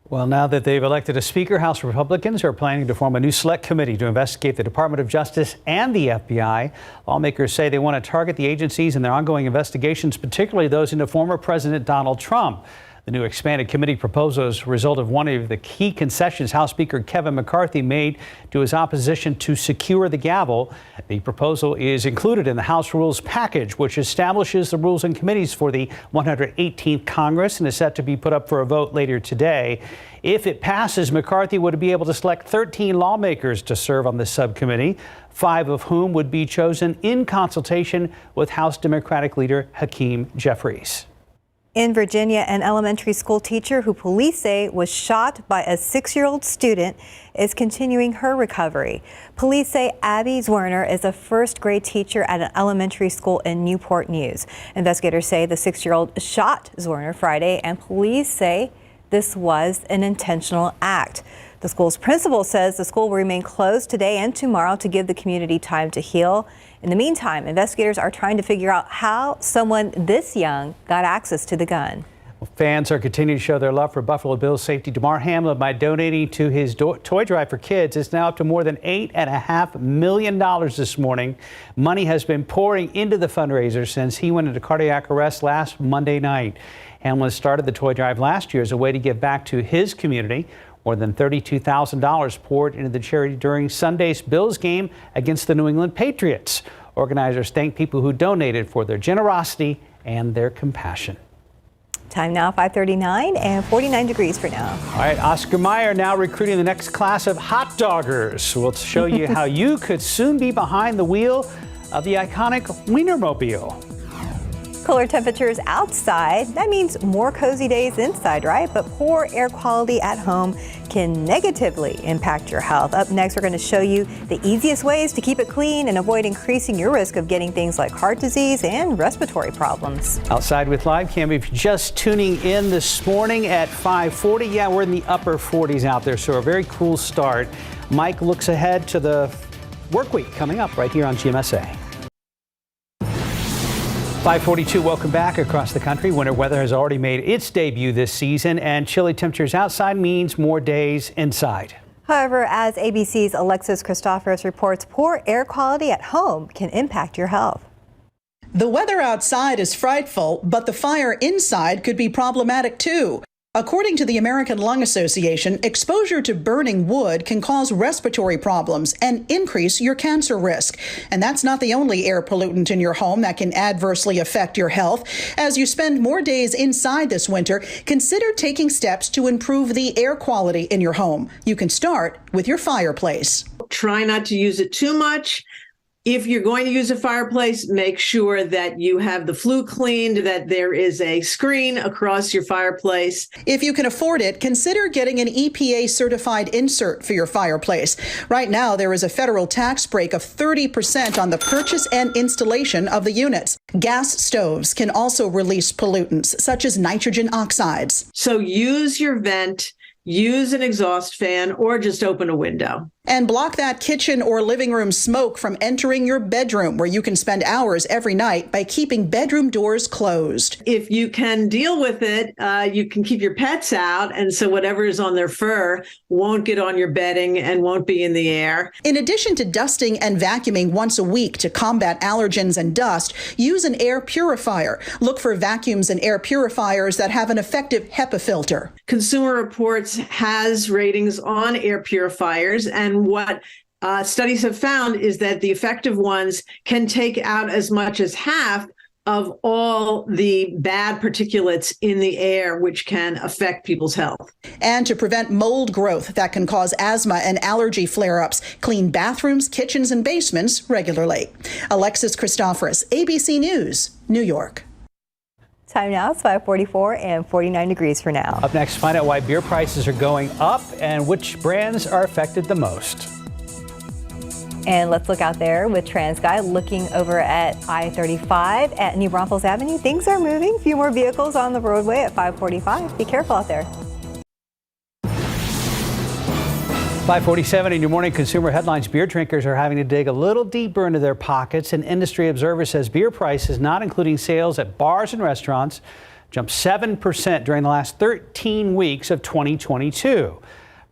[SPEAKER 2] Well, now that they've elected a speaker, House Republicans are planning to form a new select committee to investigate the Department of Justice and the FBI. Lawmakers say they want to target the agencies in their ongoing investigations, particularly those into former President Donald Trump. The new expanded committee proposal is a result of one of the key concessions House Speaker Kevin McCarthy made to his opposition to secure the gavel. The proposal is included in the House Rules package, which establishes the rules and committees for the 118th Congress and is set to be put up for a vote later today. If it passes, McCarthy would be able to select 13 lawmakers to serve on this subcommittee, 5 of whom would be chosen in consultation with House Democratic leader Hakeem Jeffries.
[SPEAKER 4] In Virginia, an elementary school teacher who police say was shot by a 6-year-old student is continuing her recovery. Police say Abby Zwerner is a first-grade teacher at an elementary school in Newport News. Investigators say the 6-year-old shot Zwerner Friday, and police say this was an intentional act. The school's principal says the school will remain closed today and tomorrow to give the community time to heal. In the meantime, investigators are trying to figure out how someone this young got access to the gun.
[SPEAKER 2] Fans are continuing to show their love for Buffalo Bills safety Damar Hamlin by donating to his toy drive for kids. It's now up to more than $8.5 million this morning. Money has been pouring into the fundraiser since he went into cardiac arrest last Monday night. Hamlin started the toy drive last year as a way to give back to his community. More than $32,000 poured into the charity during Sunday's Bills game against the New England Patriots. Organizers thank people who donated for their generosity and their compassion.
[SPEAKER 4] Time now, 5:39 and 49 degrees for now.
[SPEAKER 2] All right, Oscar Mayer now recruiting the next class of hot doggers. We'll show you how you could soon be behind the wheel of the iconic Wienermobile.
[SPEAKER 4] Cooler temperatures outside, that means more cozy days inside, right? But poor air quality at home can negatively impact your health. Up next, we're going to show you the easiest ways to keep it clean and avoid increasing your risk of getting things like heart disease and respiratory problems.
[SPEAKER 2] Outside with Live Cam, if you're just tuning in this morning at 5:40, yeah, we're in the upper 40s out there, so a very cool start. Mike looks ahead to the work week coming up right here on GMSA. 5:42, welcome back. Across the country, winter weather has already made its debut this season, and chilly temperatures outside means more days inside.
[SPEAKER 4] However, as ABC's Alexis Christophorus reports, poor air quality at home can impact your health.
[SPEAKER 1] The weather outside is frightful, but the fire inside could be problematic too. According to the American Lung Association, exposure to burning wood can cause respiratory problems and increase your cancer risk. And that's not the only air pollutant in your home that can adversely affect your health. As you spend more days inside this winter, consider taking steps to improve the air quality in your home. You can start with your fireplace.
[SPEAKER 6] Try not to use it too much. If you're going to use a fireplace, make sure that you have the flue cleaned, that there is a screen across your fireplace.
[SPEAKER 1] If you can afford it, consider getting an EPA certified insert for your fireplace. Right now, there is a federal tax break of 30% on the purchase and installation of the units. Gas stoves can also release pollutants such as nitrogen oxides.
[SPEAKER 6] So use your vent, use an exhaust fan, or just open a window.
[SPEAKER 1] And block that kitchen or living room smoke from entering your bedroom, where you can spend hours every night by keeping bedroom doors closed.
[SPEAKER 6] If you can deal with it, you can keep your pets out, and so whatever is on their fur won't get on your bedding and won't be in the air.
[SPEAKER 1] In addition to dusting and vacuuming once a week to combat allergens and dust, use an air purifier. Look for vacuums and air purifiers that have an effective HEPA filter.
[SPEAKER 6] Consumer Reports has ratings on air purifiers, and what studies have found is that the effective ones can take out as much as half of all the bad particulates in the air, which can affect people's health.
[SPEAKER 1] And to prevent mold growth that can cause asthma and allergy flare-ups, clean bathrooms, kitchens, and basements regularly. Alexis Christophorus, ABC News, New York.
[SPEAKER 4] Time now, it's 5:44 and 49 degrees for now.
[SPEAKER 2] Up next, find out why beer prices are going up and which brands are affected the most.
[SPEAKER 4] And let's look out there with TransGuide looking over at I-35 at New Braunfels Avenue. Things are moving. A few more vehicles on the roadway at 5:45. Be careful out there.
[SPEAKER 2] 5:47 in your morning consumer headlines. Beer drinkers are having to dig a little deeper into their pockets. An industry observer says beer prices, not including sales at bars and restaurants, jumped 7% during the last 13 weeks of 2022.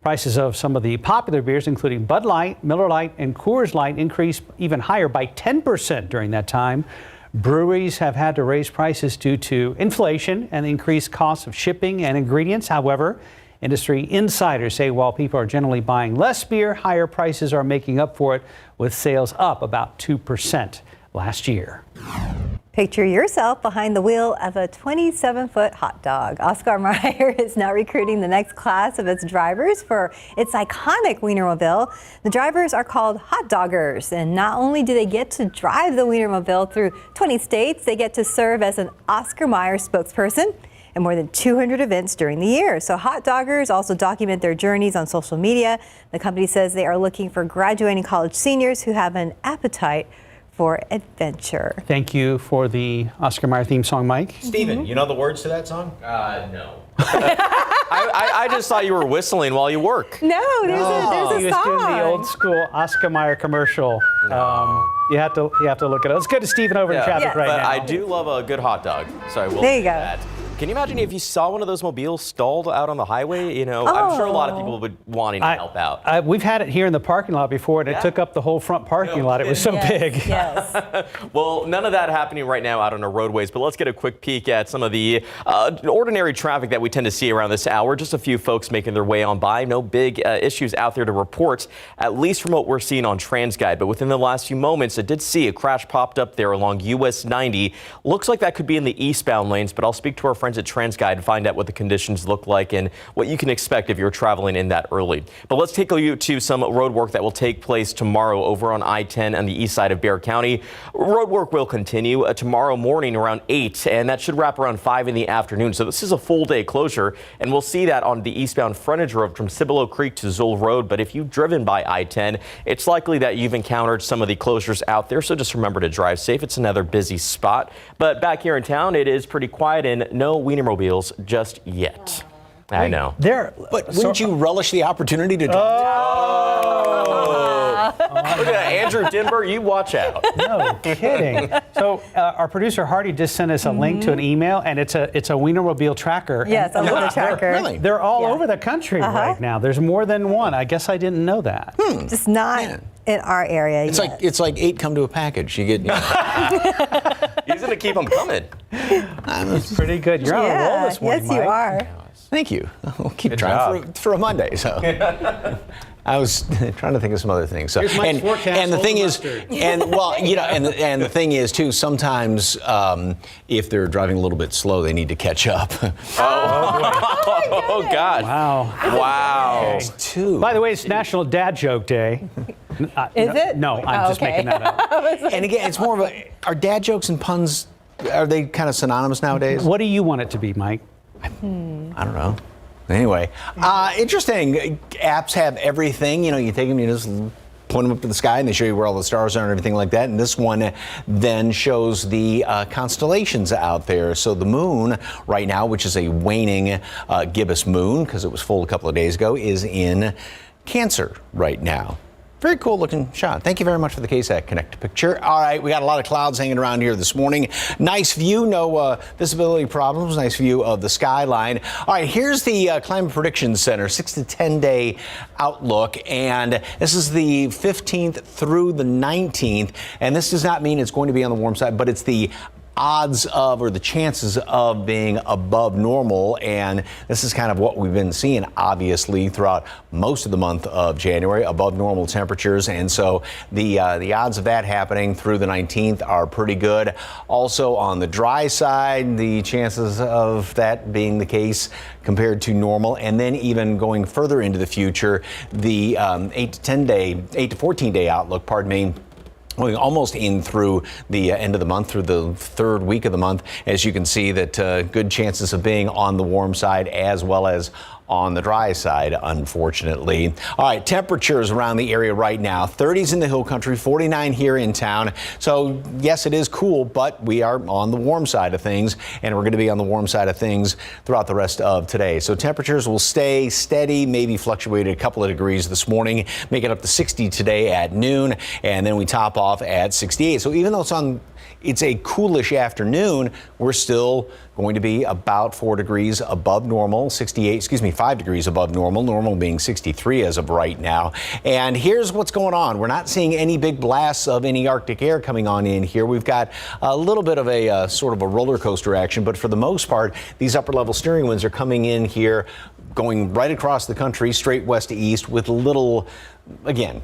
[SPEAKER 2] Prices of some of the popular beers, including Bud Light, Miller Lite, and Coors Light, increased even higher by 10% during that time. Breweries have had to raise prices due to inflation and the increased costs of shipping and ingredients. However, industry insiders say while people are generally buying less beer, higher prices are making up for it, with sales up about 2% last year.
[SPEAKER 4] Picture yourself behind the wheel of a 27-foot hot dog. Oscar Mayer is now recruiting the next class of its drivers for its iconic Wienermobile. The drivers are called hot doggers, and not only do they get to drive the Wienermobile through 20 states, they get to serve as an Oscar Mayer spokesperson in more than 200 events during the year. So hot doggers also document their journeys on social media. The company says they are looking for graduating college seniors who have an appetite for adventure.
[SPEAKER 2] Thank you for the Oscar Mayer theme song, Mike.
[SPEAKER 5] Steven, you know the words to that song?
[SPEAKER 20] No. I just thought you were whistling while you work.
[SPEAKER 4] No, there's a
[SPEAKER 2] He was
[SPEAKER 4] song.
[SPEAKER 2] doing the old school Oscar Mayer commercial. You have to look at it. Let's go to Steven over in traffic right
[SPEAKER 20] but
[SPEAKER 2] now.
[SPEAKER 20] I do love a good hot dog, so I will
[SPEAKER 4] There you
[SPEAKER 20] do
[SPEAKER 4] go.
[SPEAKER 20] that. Can you imagine if you saw one of those mobiles stalled out on the highway? You know, I'm sure a lot of people would wanting to help out.
[SPEAKER 2] We've had it here in the parking lot before, and it took up the whole front parking lot. It was so big.
[SPEAKER 20] Yes. Well, none of that happening right now out on our roadways, but let's get a quick peek at some of the ordinary traffic that we tend to see around this hour. Just a few folks making their way on by. No big issues out there to report, at least from what we're seeing on TransGuide. But within the last few moments, I did see a crash popped up there along US 90. Looks like that could be in the eastbound lanes, but I'll speak to our friends at TransGuide and find out what the conditions look like and what you can expect if you're traveling in that early. But let's take you to some road work that will take place tomorrow over on I-10 on the east side of Bexar County. Road work will continue tomorrow morning around 8, and that should wrap around 5 in the afternoon. So this is a full day closure, and we'll see that on the eastbound frontage road from Cibolo Creek to Zoll Road. But if you've driven by I-10, it's likely that you've encountered some of the closures out there. So just remember to drive safe. It's another busy spot. But back here in town, it is pretty quiet and no Wienermobiles just yet. I know.
[SPEAKER 5] But wouldn't you relish the opportunity to drive?
[SPEAKER 20] Look at that, Andrew Denver, you watch out.
[SPEAKER 2] No kidding. So our producer Hardy just sent us a link to an email, and it's a Wienermobile tracker.
[SPEAKER 4] Yes,
[SPEAKER 2] and,
[SPEAKER 4] a little tracker.
[SPEAKER 2] Really? They're all over the country right now. There's more than one. I guess I didn't know that.
[SPEAKER 4] Just not in our area.
[SPEAKER 5] It's like 8 come to a package. You get.
[SPEAKER 20] He's going to keep them coming.
[SPEAKER 2] It's pretty good. You're on a roll this morning,
[SPEAKER 4] yes,
[SPEAKER 2] Mike.
[SPEAKER 4] you are.
[SPEAKER 5] Thank you. We'll keep trying for a Monday. So I was trying to think of some other things. So and the thing is, and the thing is too. Sometimes if they're driving a little bit slow, they need to catch up.
[SPEAKER 20] Oh God! Wow!
[SPEAKER 2] Okay. By the way, it's National Dad Joke Day.
[SPEAKER 4] Is it?
[SPEAKER 2] No, I'm just making that up.
[SPEAKER 5] And again, it's more of are dad jokes and puns, are they kind of synonymous nowadays?
[SPEAKER 2] What do you want it to be, Mike?
[SPEAKER 5] I don't know. Anyway, interesting. Apps have everything. You take them, you just point them up to the sky, and they show you where all the stars are and everything like that. And this one then shows the constellations out there. So the moon right now, which is a waning gibbous moon, because it was full a couple of days ago, is in Cancer right now. Very cool looking shot. Thank you very much for the KSAT Connect picture. All right, we got a lot of clouds hanging around here this morning. Nice view, no visibility problems. Nice view of the skyline. All right, here's the Climate Prediction Center 6 to 10 day outlook, and this is the 15th through the 19th. And this does not mean it's going to be on the warm side, but it's the odds of, or the chances of, being above normal. And this is kind of what we've been seeing, obviously, throughout most of the month of January, above normal temperatures. And so the odds of that happening through the 19th are pretty good. Also on the dry side, the chances of that being the case compared to normal. And then even going further into the future, the 8 to 14 day outlook, going almost in through the end of the month, through the third week of the month, as you can see that good chances of being on the warm side as well as on the dry side, unfortunately. All right, temperatures around the area right now, 30s in the hill country, 49 here in town. So yes, it is cool, but we are on the warm side of things, and we're going to be on the warm side of things throughout the rest of today. So temperatures will stay steady, maybe fluctuate a couple of degrees this morning, make it up to 60 today at noon, and then we top off at 68. So even though it's a coolish afternoon, we're still going to be about 4 degrees above normal, 5 degrees above normal being 63 as of right now. And here's what's going on. We're not seeing any big blasts of any Arctic air coming on in here. We've got a little bit of a sort of a roller coaster action, but for the most part, these upper level steering winds are coming in here, going right across the country, straight west to east with little, again,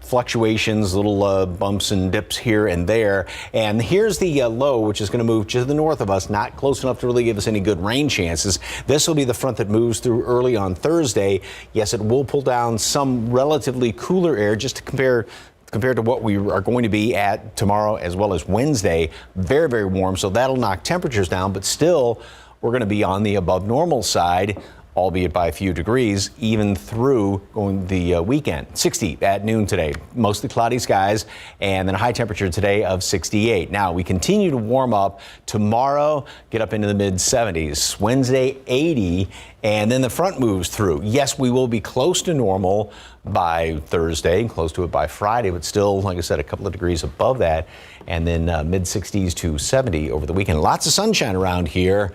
[SPEAKER 5] fluctuations, little bumps and dips here and there. And here's the low, which is going to move to the north of us, not close enough to really give us any good rain chances. This will be the front that moves through early on Thursday. Yes, it will pull down some relatively cooler air just to compared to what we are going to be at tomorrow as well as Wednesday. Very, very warm, so that'll knock temperatures down, but still we're going to be on the above normal side, albeit by a few degrees, even through going the weekend. 60 at noon today, mostly cloudy skies, and then a high temperature today of 68. Now, we continue to warm up. Tomorrow, get up into the mid-70s. Wednesday, 80, and then the front moves through. Yes, we will be close to normal by Thursday, close to it by Friday, but still, like I said, a couple of degrees above that, and then mid-60s to 70 over the weekend. Lots of sunshine around here.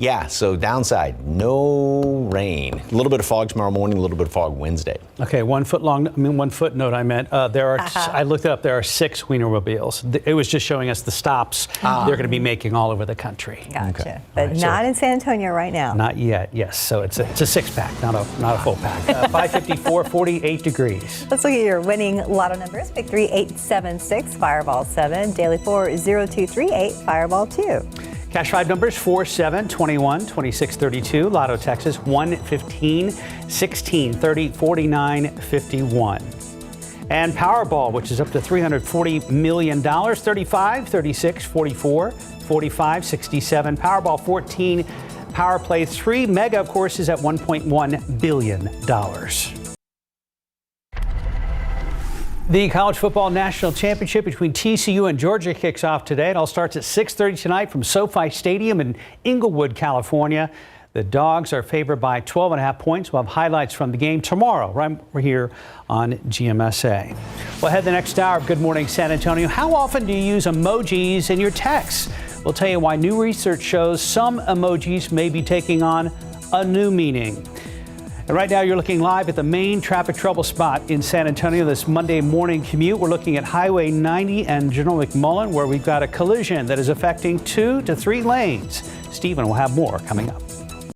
[SPEAKER 5] Yeah, so downside, no rain. A little bit of fog tomorrow morning, a little bit of fog Wednesday.
[SPEAKER 2] Okay, 1 footnote I meant. I looked it up, there are 6 Wienermobiles. It was just showing us the stops they're going to be making all over the country.
[SPEAKER 4] Gotcha.
[SPEAKER 2] Okay.
[SPEAKER 4] But
[SPEAKER 2] right,
[SPEAKER 4] not in San Antonio right now.
[SPEAKER 2] Not yet, yes. So it's a 6-pack, not a full pack. 554, 48 degrees.
[SPEAKER 4] Let's look at your winning lotto numbers. Pick 3876, Fireball 7. Daily 4, 0238, Fireball 2.
[SPEAKER 2] Cash 5 numbers 4, 7, 21, 26, 32. Lotto Texas 1, 15, 16, 30, 49, 51. And Powerball, which is up to $340 million, 35, 36, 44, 45, 67. Powerball 14, Power Play 3. Mega, of course, is at $1.1 billion. The College Football National Championship between TCU and Georgia kicks off today. It all starts at 6:30 tonight from SoFi Stadium in Inglewood, California. The Dogs are favored by 12.5 points. We'll have highlights from the game tomorrow, right here on GMSA. Well, ahead the next hour of Good Morning San Antonio. How often do you use emojis in your texts? We'll tell you why new research shows some emojis may be taking on a new meaning. And right now you're looking live at the main traffic trouble spot in San Antonio this Monday morning commute. We're looking at Highway 90 and General McMullen, where we've got a collision that is affecting 2 to 3 lanes. Stephen will have more coming up.